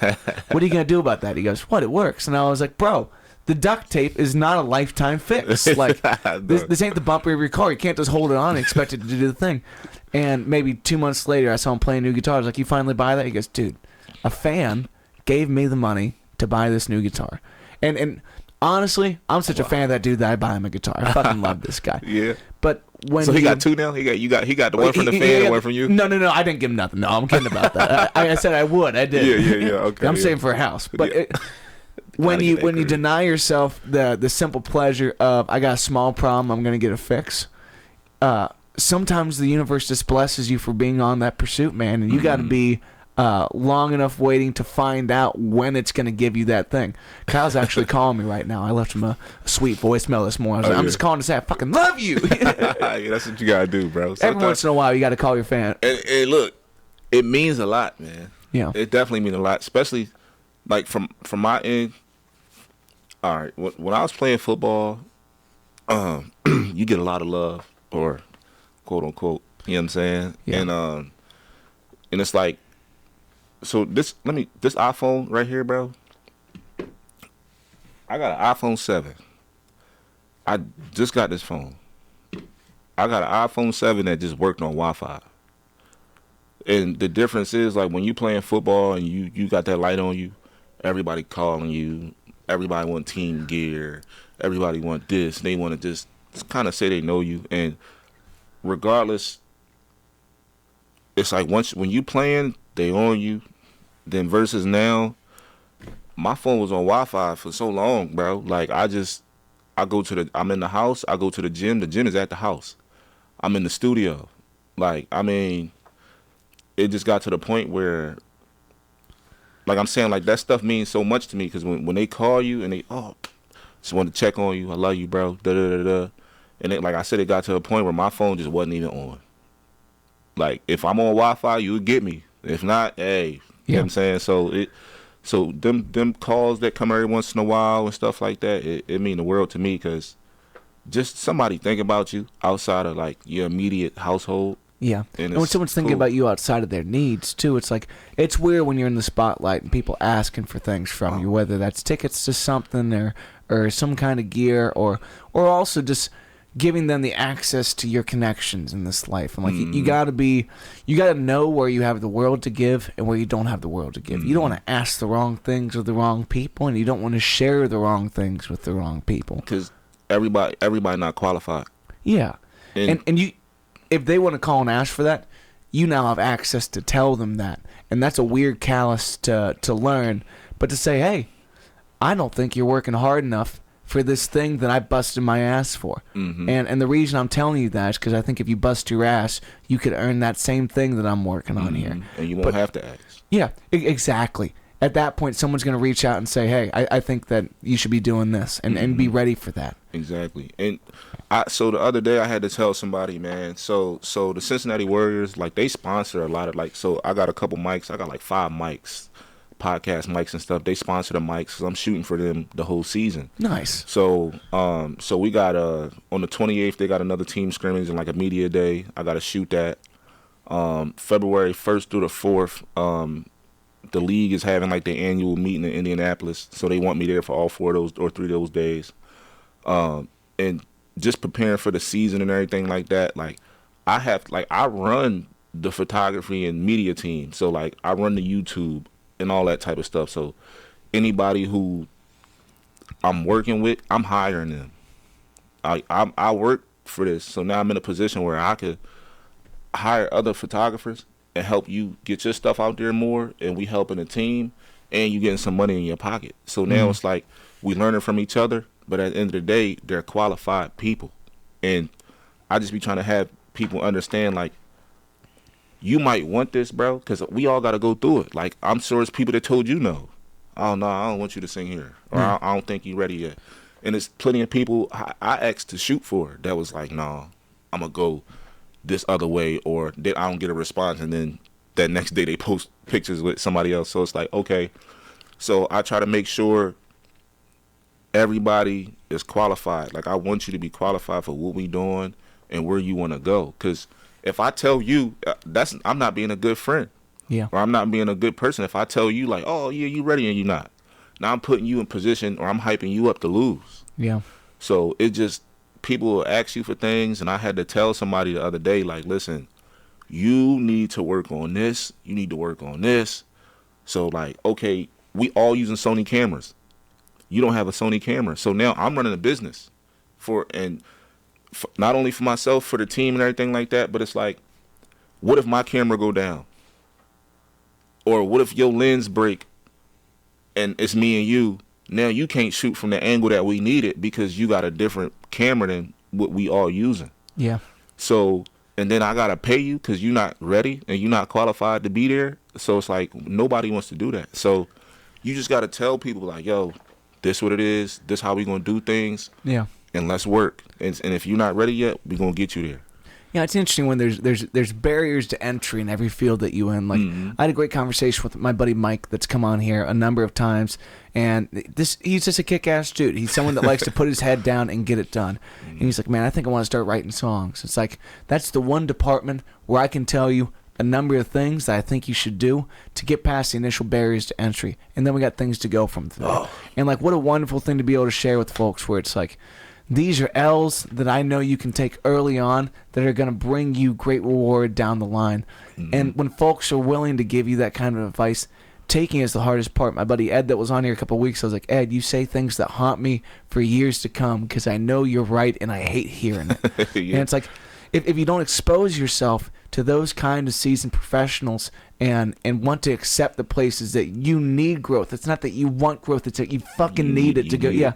what are you going to do about that? He goes, what? It works. And I was like, bro, the duct tape is not a lifetime fix. Like, this ain't the bumper of your car. You can't just hold it on and expect it to do the thing. And maybe 2 months later, I saw him playing new guitar. I was like, you finally buy that? He goes, dude, a fan gave me the money to buy this new guitar. And honestly, I'm such a fan of that dude that I buy him a guitar. I fucking love this guy. Yeah. But when So he got two now? He got the one from the fan and one from you? No, I didn't give him nothing. No, I'm kidding about that. I said I would. I did. Yeah. Okay. I'm saving for a house. But when you deny yourself the simple pleasure of, I got a small problem, I'm gonna get a fix. Sometimes the universe just blesses you for being on that pursuit, man, and you got to be long enough waiting to find out when it's going to give you that thing. Kyle's actually calling me right now. I left him a sweet voicemail this morning. I was like, I'm just calling to say I fucking love you. Yeah, that's what you gotta do, bro. Every once in a while, you got to call your fan. And look, it means a lot, man. Yeah. It definitely means a lot, especially like from my end. All right, when I was playing football, you get a lot of love, or quote unquote, you know what I'm saying? Yeah. And it's like, so this iPhone right here, bro. I got an iPhone 7. I just got this phone. I got an iPhone 7 that just worked on Wi-Fi. And the difference is, like, when you playing football and you got that light on you, everybody calling you, everybody want team gear, everybody want this, and they want to just kind of say they know you. And regardless, it's like when you playing, they on you. Then versus now, my phone was on Wi-Fi for so long, bro. Like, I'm in the house, I go to the gym is at the house. I'm in the studio. Like, I mean, it just got to the point where, like I'm saying, like, that stuff means so much to me, because when they call you and they, just want to check on you, I love you, bro, da-da-da-da. And it, like I said, it got to a point where my phone just wasn't even on. Like, if I'm on Wi-Fi, you would get me. If not, hey, you know what I'm saying? So them calls that come every once in a while and stuff like that, it mean the world to me, because just somebody think about you outside of, like, your immediate household. Yeah. And when someone's thinking about you outside of their needs, too, it's like, it's weird when you're in the spotlight and people asking for things from you, whether that's tickets to something or some kind of gear, or also just giving them the access to your connections in this life. And, like, you gotta know where you have the world to give and where you don't have the world to give. You don't want to ask the wrong things with the wrong people, and you don't want to share the wrong things with the wrong people. Because everybody not qualified. Yeah. And you, if they want to call and ask for that, you now have access to tell them that. And that's a weird callous to learn. But to say, hey, I don't think you're working hard enough for this thing that I busted my ass for. And the reason I'm telling you that is because I think if you bust your ass, you could earn that same thing that I'm working on here. And you won't have to ask. Yeah, exactly. At that point, someone's going to reach out and say, hey, I think that you should be doing this, and be ready for that. Exactly. And so the other day I had to tell somebody, man, so the Cincinnati Warriors, like, they sponsor a lot of, like, so I got a couple mics. I got like 5 mics podcast mics and stuff. They sponsor the mics, so I'm shooting for them the whole season. Nice. So so we got on the 28th they got another team scrimmage and like a media day. I got to shoot that. February 1st through the 4th, the league is having like their annual meeting in Indianapolis, so they want me there for all 4 of those or 3 of those days. And just preparing for the season and everything like that. Like I run the photography and media team, so like I run the YouTube and all that type of stuff. So anybody who I'm working with, I'm hiring them. I work for this, so now I'm in a position where I could hire other photographers and help you get your stuff out there more, and we helping the team, and you getting some money in your pocket. So now it's like we learning from each other, but at the end of the day, they're qualified people, and I just be trying to have people understand, like, you might want this, bro, because we all got to go through it. Like, I'm sure it's people that told you no. Oh, no, I don't want you to sing here. Or I don't think you ready yet. And there's plenty of people I asked to shoot for that was like, no, I'm going to go this other way, or that I don't get a response. And then that next day they post pictures with somebody else. So it's like, okay. So I try to make sure everybody is qualified. Like, I want you to be qualified for what we doing and where you want to go. Because if I tell you, I'm not being a good friend. Yeah. Or I'm not being a good person. If I tell you, like, oh, yeah, you ready, and you're not. Now I'm putting you in position, or I'm hyping you up to lose. Yeah. So it just, people will ask you for things, and I had to tell somebody the other day, like, listen, you need to work on this. You need to work on this. So, like, okay, we all using Sony cameras. You don't have a Sony camera. So now I'm running a business not only for myself, for the team and everything like that, but it's like, what if my camera go down? Or what if your lens break and it's me and you? Now you can't shoot from the angle that we needed because you got a different camera than what we all using. Yeah. So, and then I got to pay you because you're not ready and you're not qualified to be there. So it's like, nobody wants to do that. So you just got to tell people, like, yo, this what it is. This how we going to do things. Yeah. And let's work. And if you're not ready yet, we're going to get you there. Yeah, it's interesting when there's barriers to entry in every field that you in. Like, I had a great conversation with my buddy Mike that's come on here a number of times, and he's just a kick-ass dude. He's someone that likes to put his head down and get it done. And he's like, man, I think I want to start writing songs. It's like, that's the one department where I can tell you a number of things that I think you should do to get past the initial barriers to entry, and then we got things to go from there. Oh. And like, what a wonderful thing to be able to share with folks, where it's like, these are L's that I know you can take early on that are going to bring you great reward down the line. And when folks are willing to give you that kind of advice, taking is the hardest part. My buddy Ed that was on here a couple of weeks, I was like, Ed, you say things that haunt me for years to come because I know you're right and I hate hearing it. Yeah. And it's like, if you don't expose yourself to those kind of seasoned professionals and want to accept the places that you need growth, it's not that you want growth, it's that you fucking need it to go. Yeah.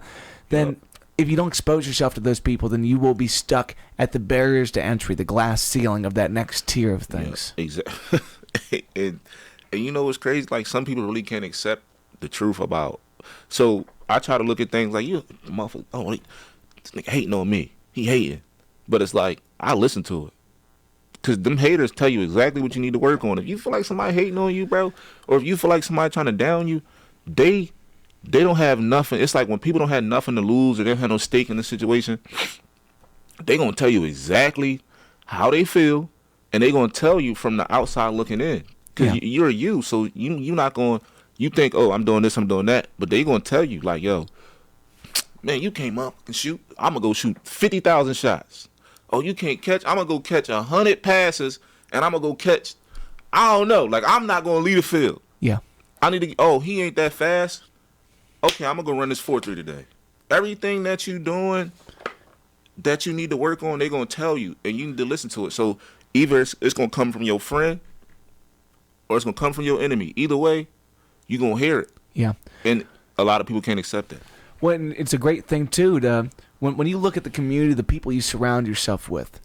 Then if you don't expose yourself to those people, then you will be stuck at the barriers to entry, the glass ceiling of that next tier of things. Yeah, exactly. and you know what's crazy? Like, some people really can't accept the truth about. So I try to look at things like, you motherfucker, oh, this nigga hating on me. He hating. But it's like, I listen to it. Because them haters tell you exactly what you need to work on. If you feel like somebody hating on you, bro, or if you feel like somebody trying to down you, they don't have nothing. It's like when people don't have nothing to lose or they don't have no stake in the situation, they going to tell you exactly how they feel, and they going to tell you from the outside looking in. Because you're you, so you're not going, you think, oh, I'm doing this, I'm doing that, but they going to tell you, like, yo, man, you came up and shoot, I'm going to go shoot 50,000 shots. Oh, you can't catch, I'm going to go catch 100 passes, and I'm going to go catch, I don't know, like, I'm not going to lead the field. Yeah. I need to, oh, he ain't that fast. Okay, I'm going to go run this 4-3 today. Everything that you doing that you need to work on, they're going to tell you, and you need to listen to it. So either it's going to come from your friend or it's going to come from your enemy. Either way, you're going to hear it. Yeah. And a lot of people can't accept that. Well, it's a great thing, too, when you look at the community, the people you surround yourself with,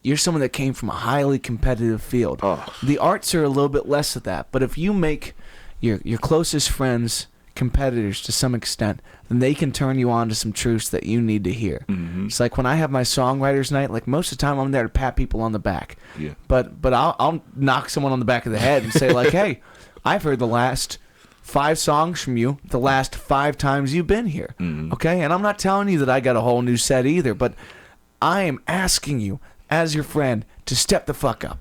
you're someone that came from a highly competitive field. Oh. The arts are a little bit less of that, but if you make your closest friends competitors to some extent, then they can turn you on to some truths that you need to hear. Mm-hmm. It's like when I have my songwriters night, like most of the time I'm there to pat people on the back. Yeah. But I'll knock someone on the back of the head and say like, hey, I've heard the last 5 songs from you the last 5 times you've been here. Okay? And I'm not telling you that I got a whole new set either, but I am asking you, as your friend, to step the fuck up.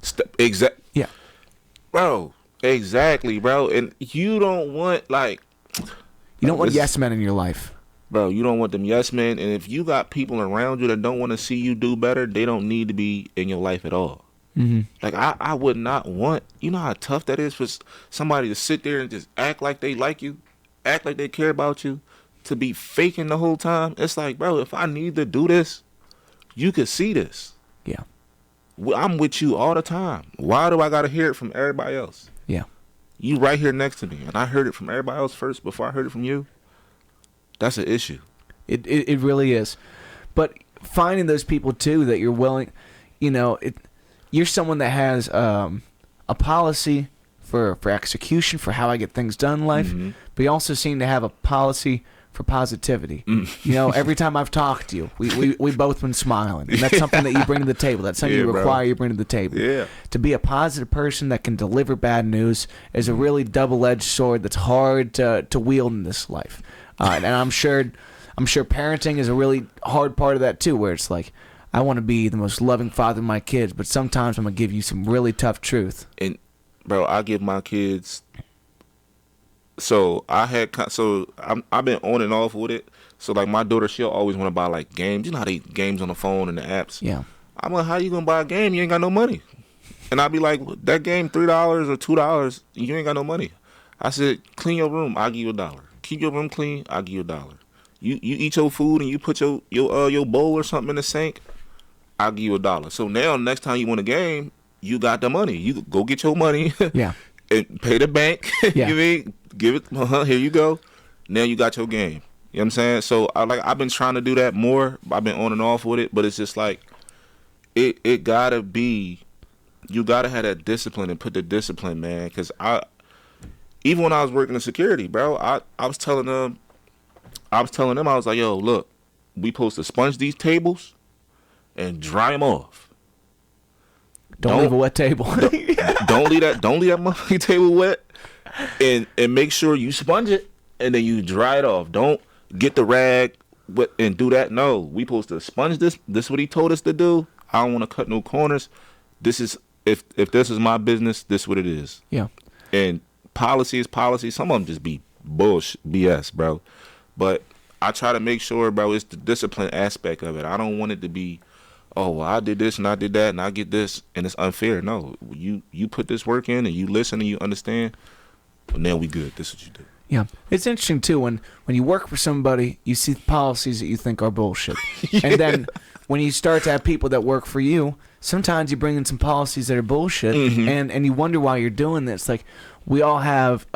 Yeah. Bro, exactly, bro. And you don't want, like... You don't want yes men in your life. Bro, you don't want them yes men. And if you got people around you that don't want to see you do better, they don't need to be in your life at all. Like, I would not want... You know how tough that is for somebody to sit there and just act like they like you, act like they care about you, to be faking the whole time? It's like, bro, if I need to do this, you could see this. Yeah. I'm with you all the time. Why do I got to hear it from everybody else? Yeah. You right here next to me, and I heard it from everybody else first before I heard it from you. That's an issue. It really is. But finding those people, too, that you're willing... You know, you're someone that has a policy for execution, for how I get things done in life, but you also seem to have a policy for positivity. You know, every time I've talked to you, we both been smiling, and that's something that you bring to the table. That's something you require you bring to the table. Yeah. To be a positive person that can deliver bad news is a really double-edged sword that's hard to wield in this life. And I'm sure parenting is a really hard part of that too, where it's like, I want to be the most loving father of my kids, but sometimes I'm going to give you some really tough truth. And, bro, I give my kids... I've been on and off with it. So, like, my daughter, she'll always want to buy, like, games. You know how they games on the phone and the apps? Yeah. I'm like, how you going to buy a game? You ain't got no money. And I'll be like, that game $3 or $2, you ain't got no money. I said, clean your room, I'll give you $1. Keep your room clean, I'll give you $1. You eat your food and you put your bowl or something in the sink, I'll give you $1. So now next time you want a game, you got the money. You go get your money. Yeah. And pay the bank. Yeah. You mean? Give it. Here you go. Now you got your game. You know what I'm saying? So I've been trying to do that more. I've been on and off with it, but it's just like it gotta be. You gotta have that discipline and put the discipline, man. Because even when I was working in security, bro, I was telling them, I was like, yo, look, we supposed to sponge these tables and dry them off. Don't leave a wet table. Don't leave that monkey table wet, and make sure you sponge it and then you dry it off. Don't get the rag wet and do that. No, we supposed to sponge this. This is what he told us to do. I don't want to cut no corners. This is if this is my business, this is what it is. Yeah. And policy is policy. Some of them just be bullshit, BS, bro. But I try to make sure, bro, it's the discipline aspect of it. I don't want it to be, oh, well, I did this and I did that and I get this and it's unfair. No, you put this work in and you listen and you understand, well, now we good. This is what you do. Yeah. It's interesting, too, when you work for somebody, you see policies that you think are bullshit. Yeah. And then when you start to have people that work for you, sometimes you bring in some policies that are bullshit, and you wonder why you're doing this. Like, we all have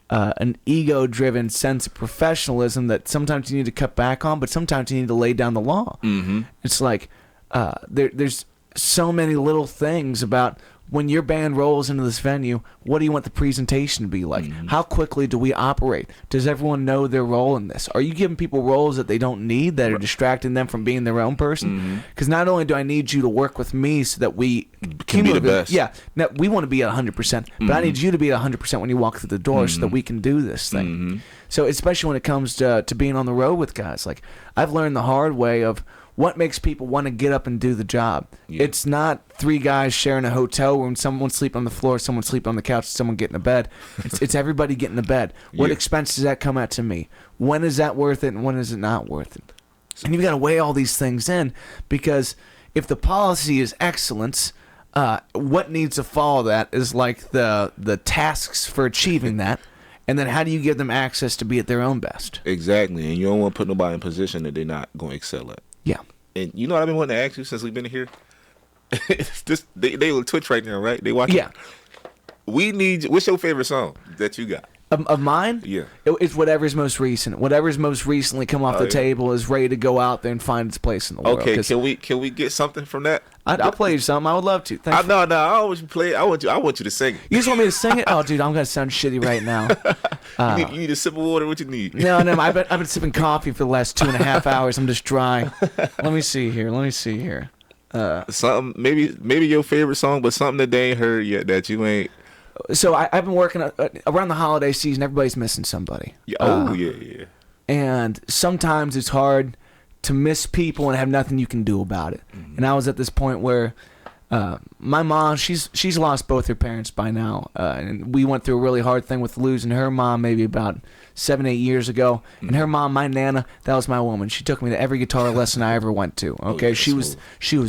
an ego-driven sense of professionalism that sometimes you need to cut back on, but sometimes you need to lay down the law. It's like there's so many little things about when your band rolls into this venue, what do you want the presentation to be like? How quickly do we operate? Does everyone know their role in this? Are you giving people roles that they don't need, that are distracting them from being their own person? Because not only do I need you to work with me so that we can be the best. Yeah, now we want to be at 100%, but I need you to be at 100% when you walk through the door so that we can do this thing. So especially when it comes to being on the road with guys, like I've learned the hard way of what makes people want to get up and do the job. Yeah. It's not 3 guys sharing a hotel room, someone sleeping on the floor, someone sleeping on the couch, someone getting to bed. It's everybody getting to bed. What expense does that come at to me? When is that worth it and when is it not worth it? And you've got to weigh all these things in, because if the policy is excellence, what needs to follow that is like the tasks for achieving that. And then how do you give them access to be at their own best? Exactly. And you don't want to put nobody in a position that they're not going to excel at. Yeah. And you know what I've been wanting to ask you since we've been here? They on Twitch right now, right? They watching. Yeah. We need. What's your favorite song that you got? Of mine? Yeah. It's whatever's most recent. Whatever's most recently come off the table is ready to go out there and find its place in the world. Okay, can we get something from that? I'll play you something. I would love to. No, I always play. I want you to sing it. You just want me to sing it? Oh, dude, I'm gonna sound shitty right now. You need a sip of water. What you need? No. I've been sipping coffee for the last 2.5 hours. I'm just dry. Let me see here. Something maybe your favorite song, but something that they ain't heard yet that you ain't. So I've been working around the holiday season. Everybody's missing somebody. Yeah. Yeah. And sometimes it's hard to miss people and have nothing you can do about it. And I was at this point where my mom, she's lost both her parents by now, and we went through a really hard thing with losing her mom maybe about 7-8 years ago. And her mom, my nana, that was my woman. She took me to every guitar lesson I ever went to. Okay, she was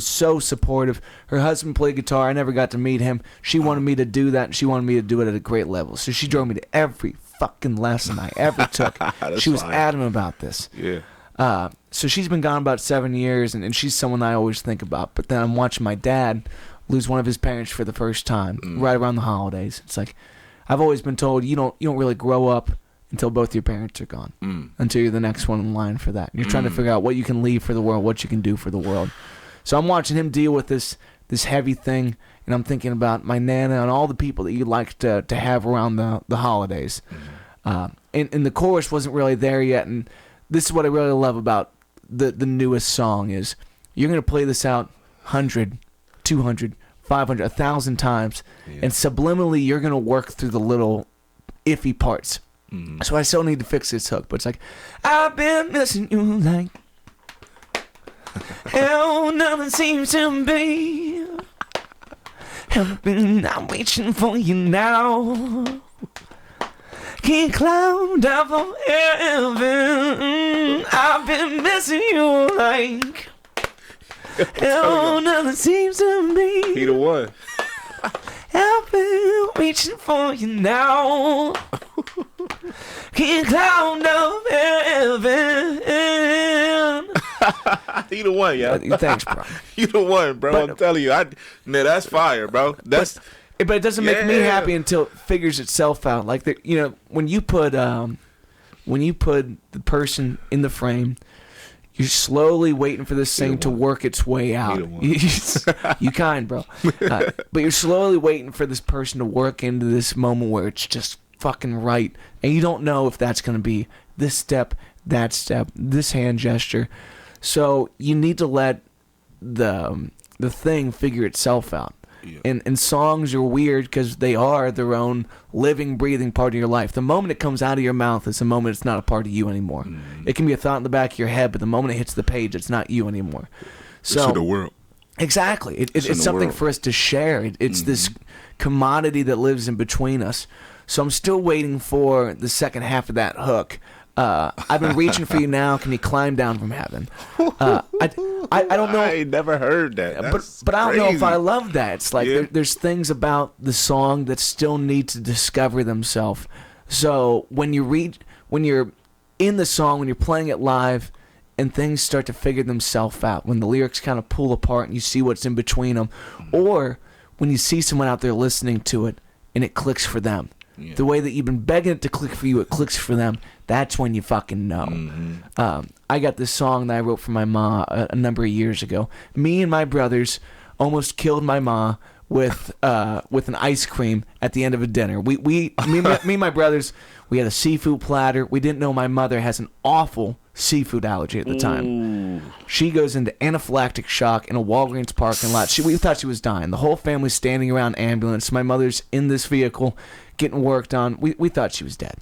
so supportive. Her husband played guitar. I never got to meet him. She wanted me to do that, and she wanted me to do it at a great level. So she drove me to every fucking lesson I ever took. She was adamant about this. Yeah. So she's been gone about 7 years, and she's someone I always think about. But then I'm watching my dad lose one of his parents for the first time right around the holidays. It's like I've always been told you don't really grow up until both your parents are gone, until you're the next one in line for that. And you're trying to figure out what you can leave for the world, what you can do for the world. So I'm watching him deal with this heavy thing, and I'm thinking about my nana and all the people that you like to have around the holidays. And the chorus wasn't really there yet, and this is what I really love about the newest song is you're going to play this out 100, 200, 500, 1,000 times, and subliminally you're going to work through the little iffy parts. So I still need to fix this hook, but it's like, I've been missing you like hell, nothing seems to be helping. I'm reaching for you now. Can't climb down from heaven. I've been missing you like hell, nothing seems to be. He the one. I've been reaching for you now. Can't climb down heaven. He the one, yo. Thanks, bro. You the one, bro. But, I'm telling you. That's fire, bro. That's. But it doesn't make me happy until it figures itself out. Like when you put the person in the frame, you're slowly waiting for this thing to work its way out. You kind, bro. But you're slowly waiting for this person to work into this moment where it's just fucking right, and you don't know if that's gonna be this step, that step, this hand gesture. So you need to let the thing figure itself out. Yeah. And songs are weird because they are their own living, breathing part of your life. The moment it comes out of your mouth is the moment it's not a part of you anymore. It can be a thought in the back of your head, but the moment it hits the page, it's not you anymore. So, it's in the world. Exactly. It's something for us to share. It's this commodity that lives in between us. So I'm still waiting for the second half of that hook. I've been reaching for you now. Can you climb down from heaven? I don't know. I ain't never heard that. But I don't know if I love that. It's like there's things about the song that still need to discover themselves. So when you're in the song, when you're playing it live, and things start to figure themselves out, when the lyrics kind of pull apart and you see what's in between them, or when you see someone out there listening to it and it clicks for them. Yeah. The way that you've been begging it to click for you, it clicks for them. That's when you fucking know. I got this song that I wrote for my ma a number of years ago. Me and my brothers almost killed my ma with an ice cream at the end of a dinner. Me and my brothers, we had a seafood platter. We didn't know my mother has an awful seafood allergy at the time. Ooh. She goes into anaphylactic shock in a Walgreens parking lot. We thought she was dying. The whole family's standing around ambulance. My mother's in this vehicle getting worked on. We thought she was dead.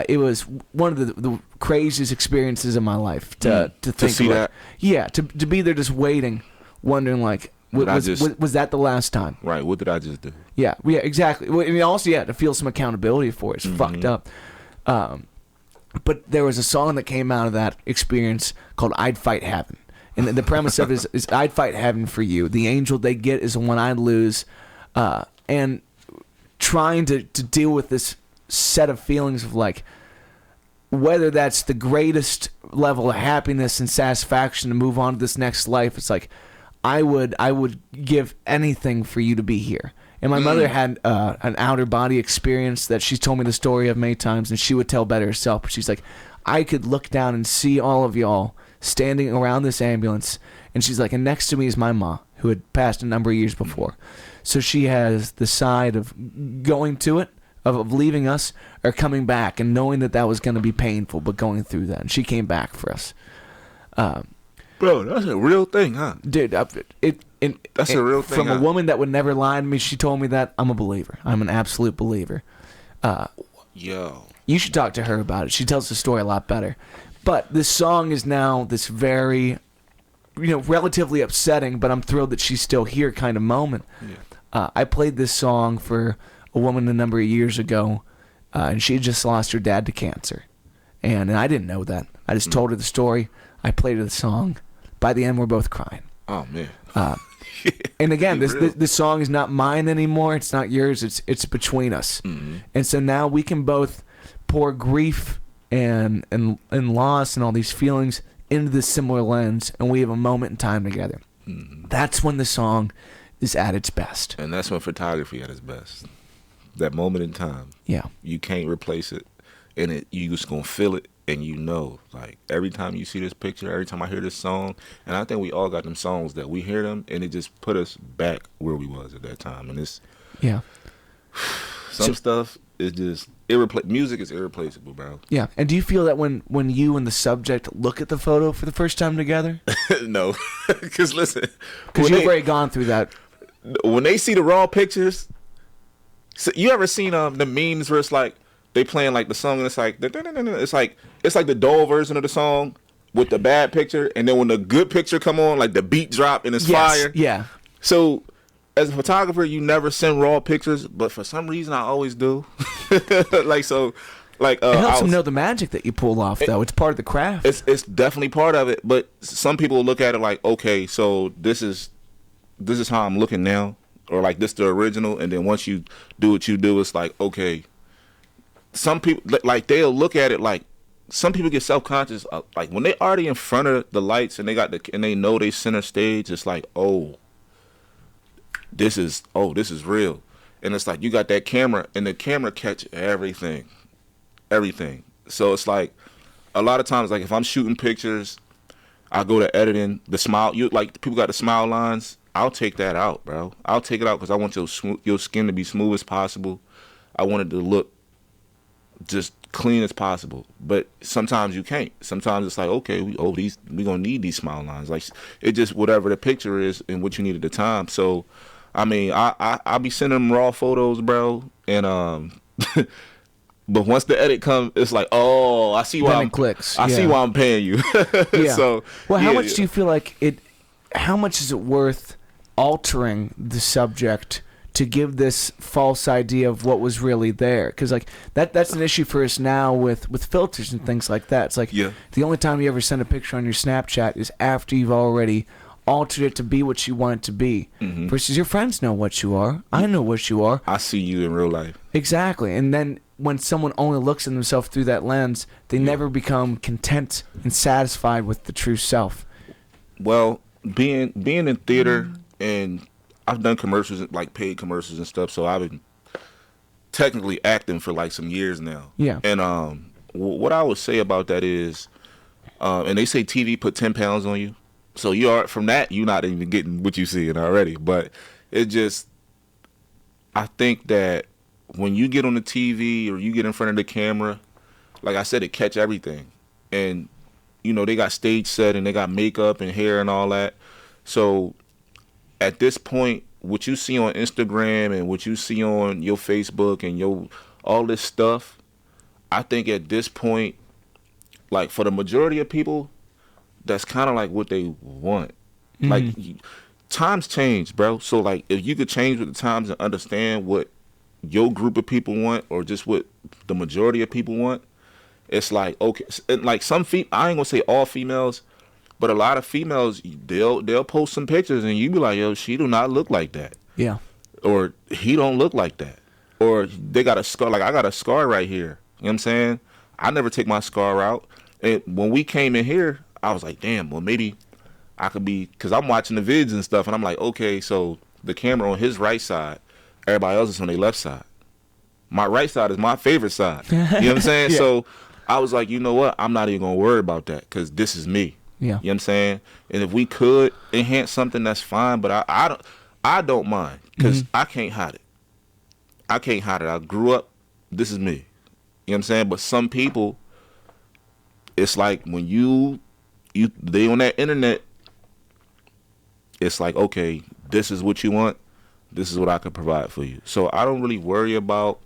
It was one of the craziest experiences of my life to think to see that. Yeah, to be there just waiting, wondering like, was that the last time? Right. What did I just do? Yeah, exactly. I mean, also, to feel some accountability for it. It's fucked up. But there was a song that came out of that experience called "I'd Fight Heaven," and the premise of it is "I'd fight heaven for you. The angel they get is the one I'd lose," and trying to deal with this set of feelings of like whether that's the greatest level of happiness and satisfaction to move on to this next life. It's like I would give anything for you to be here. And my mother had an outer body experience that she's told me the story of many times, and she would tell better herself. But she's like, I could look down and see all of y'all standing around this ambulance, and she's like, and next to me is my ma, who had passed a number of years before. So she has the side of going to it, of leaving us, or coming back, and knowing that was going to be painful, but going through that. And she came back for us. Bro, that's a real thing, huh? Dude, That's a real thing, from a huh? woman that would never lie to me. She told me that. I'm a believer. I'm an absolute believer. Yo. You should talk to her about it. She tells the story a lot better. But this song is now this very, relatively upsetting, but I'm thrilled that she's still here kind of moment. Yeah. I played this song for a woman a number of years ago, and she had just lost her dad to cancer. And I didn't know that. I just told her the story. I played her the song. By the end, we're both crying. Oh, man. And again, this song is not mine anymore. It's not yours. It's between us. Mm-hmm. And so now we can both pour grief and loss and all these feelings into this similar lens, and we have a moment in time together. Mm-hmm. That's when the song is at its best. And that's when photography at its best. That moment in time. Yeah. You can't replace it. And you just going to feel it. And like, every time you see this picture, every time I hear this song, and I think we all got them songs that we hear them, and it just put us back where we was at that time. And it's... Yeah. Some stuff is just... music is irreplaceable, bro. Yeah. And do you feel that when you and the subject look at the photo for the first time together? No. Because listen... Because you've already gone through that. When they see the raw pictures... So you ever seen the memes where it's like... They playing like the song and it's like it's like the dull version of the song with the bad picture, and then when the good picture come on, like the beat drop and it's fire. Yeah. So as a photographer, you never send raw pictures, but for some reason I always do. It helps them know the magic that you pull off, though. It's part of the craft. It's definitely part of it, but some people look at it like, okay, so this is how I'm looking now, or like this the original, and then once you do what you do, it's like, okay. Some people, like, they'll look at it like, some people get self-conscious, like when they already in front of the lights and they know they center stage, it's like, this is real. And it's like, you got that camera, and the camera catch everything. So it's like, a lot of times, like if I'm shooting pictures, I go to editing, the smile, like people got the smile lines, I'll take that out, bro. I'll take it out because I want your skin to be smooth as possible. I want it to look just clean as possible, but sometimes you can't. Sometimes it's like, okay, we gonna need these smile lines. Like, it just whatever the picture is and what you need at the time. So, I mean, I be sending them raw photos, bro, and but once the edit comes, it's like, oh, I see why then it clicks. I see why I'm paying you. Yeah. So, well, how much do you feel like it? How much is it worth altering the subject to give this false idea of what was really there? Because like that's an issue for us now with filters and things like that. It's like, the only time you ever send a picture on your Snapchat is after you've already altered it to be what you want it to be. Mm-hmm. Versus your friends know what you are. I know what you are. I see you in real life. Exactly. And then when someone only looks at themselves through that lens, they never become content and satisfied with the true self. Well, being in theater, and I've done commercials, like paid commercials and stuff, so I've been technically acting for like some years now. Yeah. And what I would say about that is, and they say TV put 10 pounds on you, so you are, from that, you're not even getting what you seeing already. But it just, I think that when you get on the TV or you get in front of the camera, like I said, it catch everything. And, they got stage set and they got makeup and hair and all that. So at this point, what you see on Instagram and what you see on your Facebook and all this stuff, I think at this point, like for the majority of people, that's kind of like what they want. Mm-hmm. Like, times change, bro. So like, if you could change with the times and understand what your group of people want, or just what the majority of people want, it's like, okay. Like I ain't gonna say all females, but a lot of females, they'll post some pictures and you be like, yo, she do not look like that. Yeah. Or he don't look like that. Or they got a scar. Like, I got a scar right here. You know what I'm saying? I never take my scar out. And when we came in here, I was like, damn, well, maybe I could be, because I'm watching the vids and stuff, and I'm like, okay, so the camera on his right side, everybody else is on their left side. My right side is my favorite side. You know what I'm saying? Yeah. So I was like, you know what? I'm not even going to worry about that, because this is me. Yeah. You know what I'm saying? And if we could enhance something, that's fine, but I don't mind, because I can't hide it. I can't hide it. I grew up, this is me. You know what I'm saying? But some people, it's like when they on that internet it's like, okay, this is what you want. This is what I can provide for you. So I don't really worry about.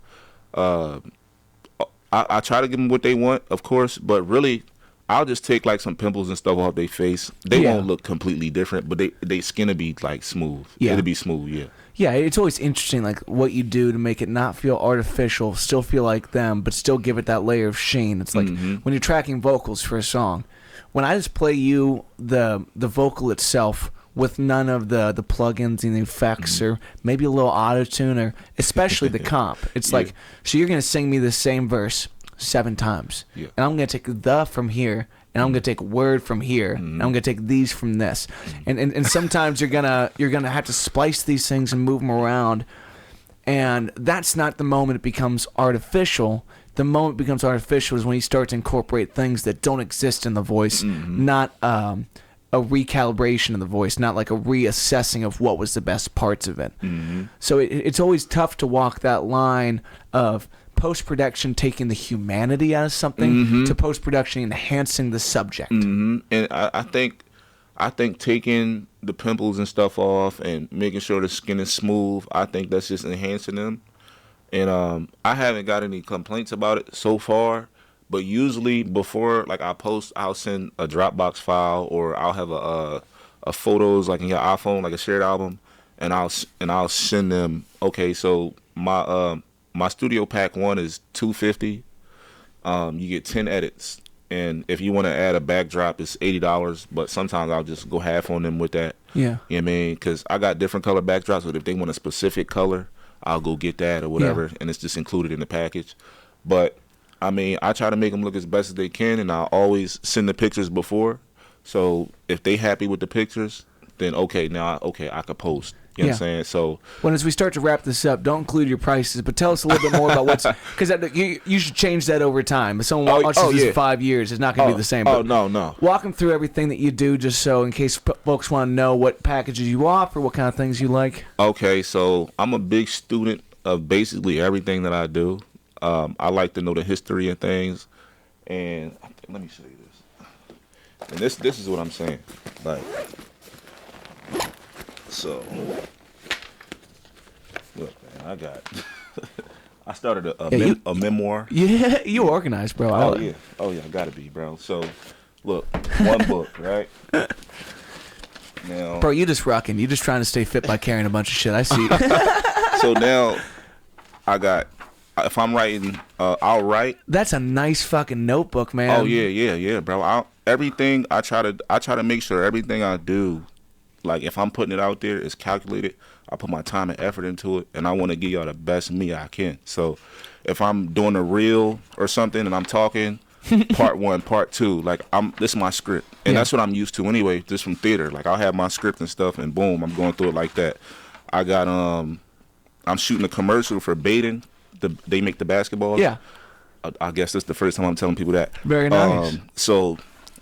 Uh, I try to give them what they want, of course, but really, I'll just take like some pimples and stuff off their face. They Yeah. won't look completely different, but they skin will be like smooth. Yeah. It'll be smooth, yeah. Yeah, it's always interesting, like what you do to make it not feel artificial, still feel like them, but still give it that layer of sheen. It's like when you're tracking vocals for a song. When I just play you the vocal itself with none of the plugins and the effects, or maybe a little auto tune, or especially the comp, it's like, so you're gonna sing me the same verse 7 times, Yeah. and I'm gonna take the from here, and I'm gonna take word from here, and I'm gonna take these from this, and sometimes you're gonna have to splice these things and move them around, and that's not the moment it becomes artificial. The moment it becomes artificial is when you start to incorporate things that don't exist in the voice, not a recalibration of the voice, not like a reassessing of what was the best parts of it. So it's always tough to walk that line of post-production taking the humanity out of something to post-production enhancing the subject. And I think taking the pimples and stuff off and making sure the skin is smooth, I think that's just enhancing them. And I haven't got any complaints about it so far. But usually before, like, I post, I'll send a Dropbox file, or I'll have a photos like in your iPhone, like a shared album, and I'll send them. Okay, so my studio pack 1 is $250. You get 10 edits, and if you want to add a backdrop, it's $80. But sometimes I'll just go half on them with that. Yeah. You know what I mean? Because I got different color backdrops, but if they want a specific color, I'll go get that or whatever, and it's just included in the package. But I mean, I try to make them look as best as they can, and I always send the pictures before. So if they happy with the pictures, then okay, I could post. You know what I'm saying? So when as we start to wrap this up, don't include your prices, but tell us a little bit more about what's, because you should change that over time. If someone watches this in 5 years, it's not going to be the same. But no. Walk them through everything that you do, just so in case folks want to know what packages you offer, what kind of things you like. Okay, so I'm a big student of basically everything that I do. I like to know the history of things, and let me show you this. And this is what I'm saying. Like, so look, man, I started a memoir. Yeah, you organized, bro. Oh yeah, gotta be, bro. So look, one book, right? Now, bro, you just rocking. You just trying to stay fit by carrying a bunch of shit. I see. So now I got. If I'm writing, I'll write. That's a nice fucking notebook, man. Oh yeah, bro. Everything I try to make sure everything I do, like if I'm putting it out there, is calculated. I put my time and effort into it, and I want to give y'all the best me I can. So if I'm doing a reel or something and I'm talking, part 1, part 2, like this is my script, and that's what I'm used to anyway, just from theater. Like I'll have my script and stuff, and boom, I'm going through it like that. I got I'm shooting a commercial for Baden. They make the basketballs. Yeah. I guess that's the first time I'm telling people that. Very nice. So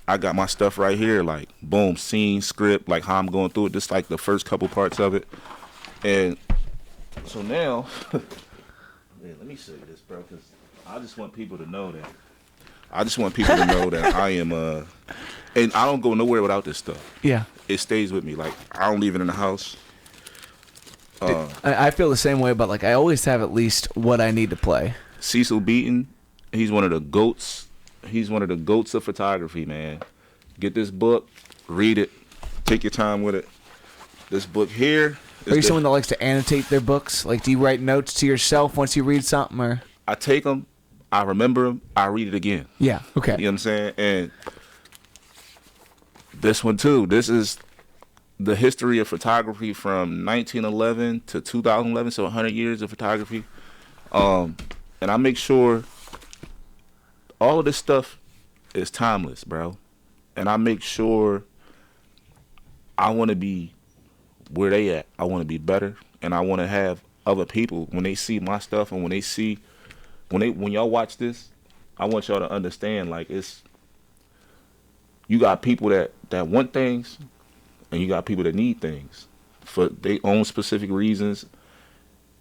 I got my stuff right here, like boom, scene, script, like how I'm going through it, just like the first couple parts of it. And so now, man, let me show you this, bro, because I just want people to know that. I am, and I don't go nowhere without this stuff. Yeah. It stays with me. Like I don't leave it in the house. I feel the same way, but like I always have at least what I need to play. Cecil Beaton, he's one of the goats. He's one of the goats of photography, man. Get this book, read it, take your time with it. This book here. Are you someone that likes to annotate their books? Like, do you write notes to yourself once you read something, or? I take them, I remember them, I read it again. Yeah. Okay. You know what I'm saying? And this one too. This is the history of photography from 1911 to 2011, so 100 years of photography. And I make sure all of this stuff is timeless, bro. And I make sure I want to be where they at. I want to be better, and I want to have other people, when they see my stuff and when y'all watch this, I want y'all to understand, like, you got people that want things, and you got people that need things for their own specific reasons.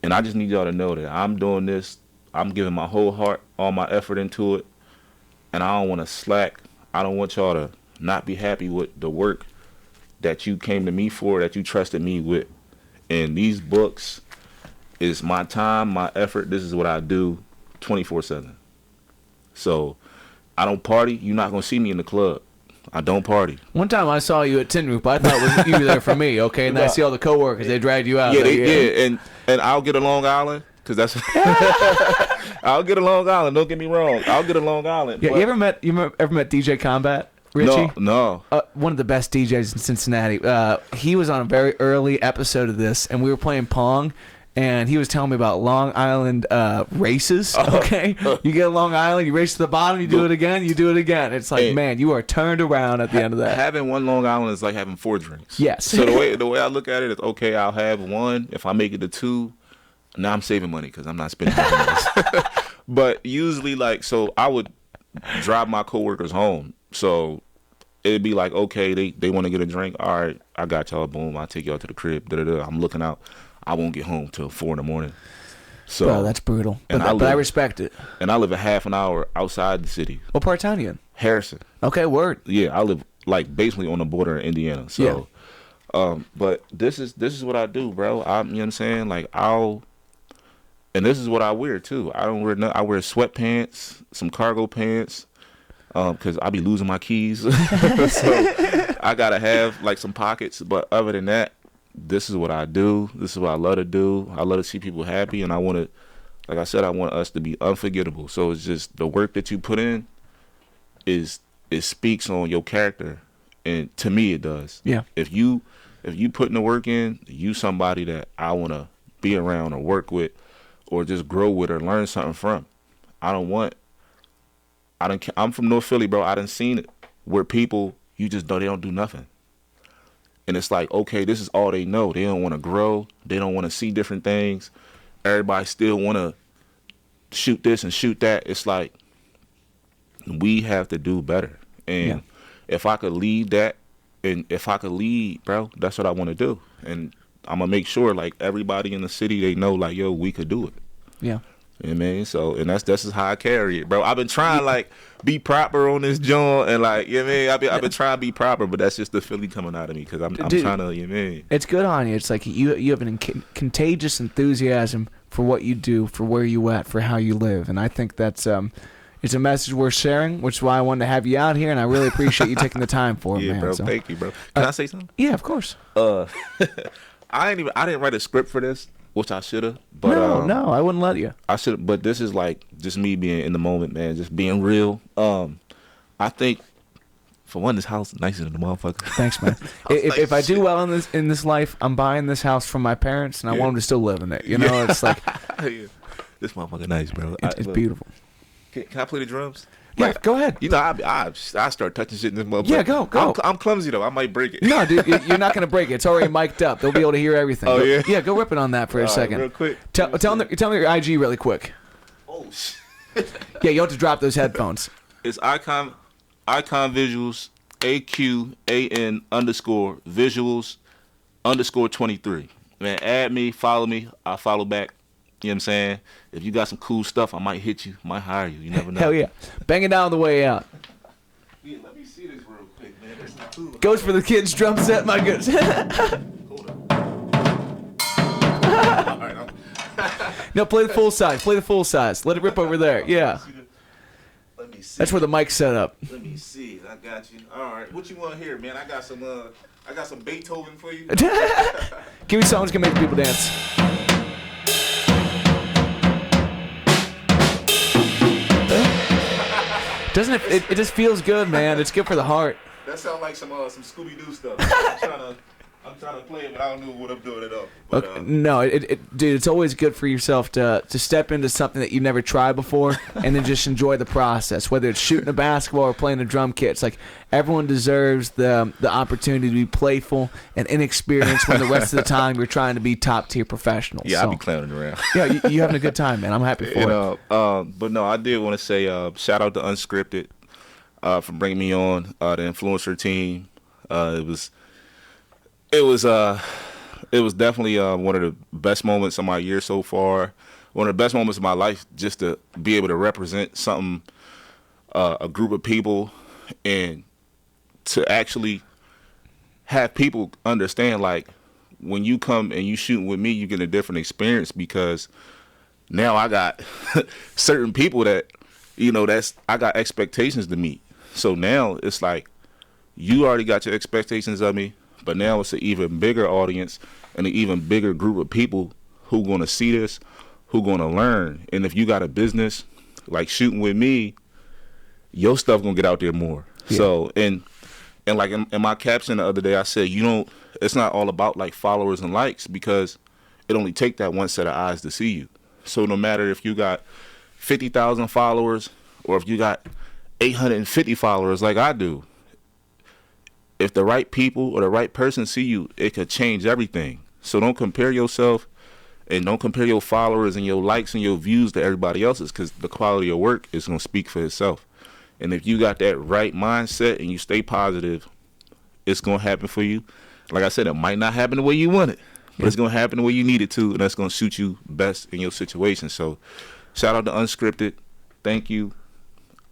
And I just need y'all to know that I'm doing this. I'm giving my whole heart, all my effort into it. And I don't want to slack. I don't want y'all to not be happy with the work. that you came to me for, that you trusted me with. And these books is my time, my effort. This is what I do 24/7. So I don't party. You're not going to see me in the club. I don't party. One time I saw you at Tin Roof. I thought it was you were there for me, okay? And then I see all the coworkers. They dragged you out. Yeah, and I'll get a Long Island because that's. I'll get a Long Island. Don't get me wrong. I'll get a Long Island. Yeah, you ever met DJ Combat, Richie? No. One of the best DJs in Cincinnati. He was on a very early episode of this, and we were playing Pong. And he was telling me about Long Island races, okay? You get a Long Island, you race to the bottom, you do it again, you do it again. It's like, man, you are turned around at the end of that. Having one Long Island is like having 4 drinks. Yes. So the way I look at it is, okay, I'll have 1. If I make it to 2, now I'm saving money because I'm not spending money. But usually, like, so I would drive my coworkers home. So it'd be like, okay, they want to get a drink. All right, I got y'all. Boom, I'll take y'all to the crib. Da-da-da. I'm looking out. I won't get home till 4 in the morning. So, bro, that's brutal. But I respect it. And I live a half an hour outside the city. What part of town you in? Harrison. Okay, word. Yeah, I live like basically on the border of Indiana. So, but this is what I do, bro. You know what I'm saying? Like and this is what I wear too. I don't wear I wear sweatpants, some cargo pants, because I be losing my keys. So I gotta have like some pockets. But other than that, this is what I do. This is what I love to do. I love to see people happy, and I want to, like I said, I want us to be unforgettable. So it's just the work that you put in it speaks on your character, and to me it does. Yeah. If you putting the work in, you somebody that I want to be around or work with, or just grow with or learn something from. I'm from North Philly, bro. I done seen it where people they don't do nothing. And it's like, okay, this is all they know. They don't want to grow. They don't want to see different things. Everybody still want to shoot this and shoot that. It's like, we have to do better. And if I could lead that, bro, that's what I want to do. And I'm going to make sure, like, everybody in the city, they know, like, yo, we could do it. Yeah. You know what I mean? So, and that's just how I carry it, bro. I've been trying, like, be proper on this joint, and, like, you know what I mean? I've been trying to be proper, but that's just the Philly coming out of me, because I'm trying to, you know what I mean? It's good on you. It's like you have an contagious enthusiasm for what you do, for where you at, for how you live, and I think that's it's a message worth sharing, which is why I wanted to have you out here, and I really appreciate you taking the time for it, yeah, man. Bro, so. Thank you, bro. Can I say something? Yeah, of course. I didn't write a script for this, which I should have. But no, I wouldn't let you. I should. But this is like just me being in the moment, man. Just being real. I think, for one, this house is nicer than the motherfucker. Thanks, man. if I do well in this life, I'm buying this house from my parents, and I want them to still live in it. You know, it's like this motherfucker nice, bro. It's beautiful. Can I play the drums? Yeah, Like, go ahead. You know, I start touching shit in this motherfucker. Yeah, go. I'm clumsy though. I might break it. No, dude, you're not gonna break it. It's already mic'd up. They'll be able to hear everything. Oh, yeah? Yeah, go rip it on that for a second. Real quick. Tell me your IG really quick. Oh shit. Yeah, you have to drop those headphones. It's icon visuals AQAN_visuals_23. Man, add me, follow me. I'll follow back. You know what I'm saying? If you got some cool stuff, I might hit you, might hire you. You never know. Hell yeah. Bang it down on the way out. Yeah, let me see this real quick, man. That's not cool. Goes for the kids' drum set, my goodness. Hold up. All right, No, play the full size. Play the full size. Let it rip over there. Yeah. Let me see. That's where the mic's set up. Let me see. I got you. All right. What you want here, man? I got some Beethoven for you. Give me songs that can make people dance. Doesn't it? It just feels good, man. It's good for the heart. That sounds like some Scooby Doo stuff. I'm trying to play it, but I don't know what I'm doing it up. But, okay. No, dude, it's always good for yourself to step into something that you've never tried before, and then just enjoy the process. Whether it's shooting a basketball or playing a drum kit, it's like everyone deserves the opportunity to be playful and inexperienced when the rest of the time you're trying to be top tier professionals. Yeah, so, I'll be clowning around. Yeah, you having a good time, man. I'm happy for it. But no, I did want to say shout out to Unscripted for bringing me on the influencer team. It was definitely one of the best moments of my year so far. One of the best moments of my life, just to be able to represent something, a group of people, and to actually have people understand, like, when you come and you shooting with me, you get a different experience, because now I got certain people that, I got expectations to meet. So now it's like, you already got your expectations of me, but now it's an even bigger audience and an even bigger group of people who going to see this, who going to learn. And if you got a business like shooting with me, your stuff going to get out there more. Yeah. So, and like in my caption the other day, I said, it's not all about like followers and likes, because it only take that one set of eyes to see you. So no matter if you got 50,000 followers or if you got 850 followers like I do, if the right people or the right person see you, it could change everything. So don't compare yourself and don't compare your followers and your likes and your views to everybody else's, because the quality of work is going to speak for itself. And if you got that right mindset and you stay positive, it's going to happen for you. Like I said, it might not happen the way you want it, but it's going to happen the way you need it to, and that's going to suit you best in your situation. So shout out to Unscripted. Thank you.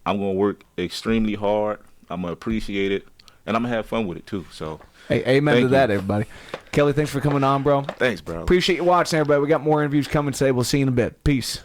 I'm going to work extremely hard. I'm going to appreciate it, and I'm going to have fun with it too. So hey, amen to that, everybody. Kelly, thanks for coming on, bro. Thanks, bro. Appreciate you watching, everybody. We got more interviews coming today. We'll see you in a bit. Peace.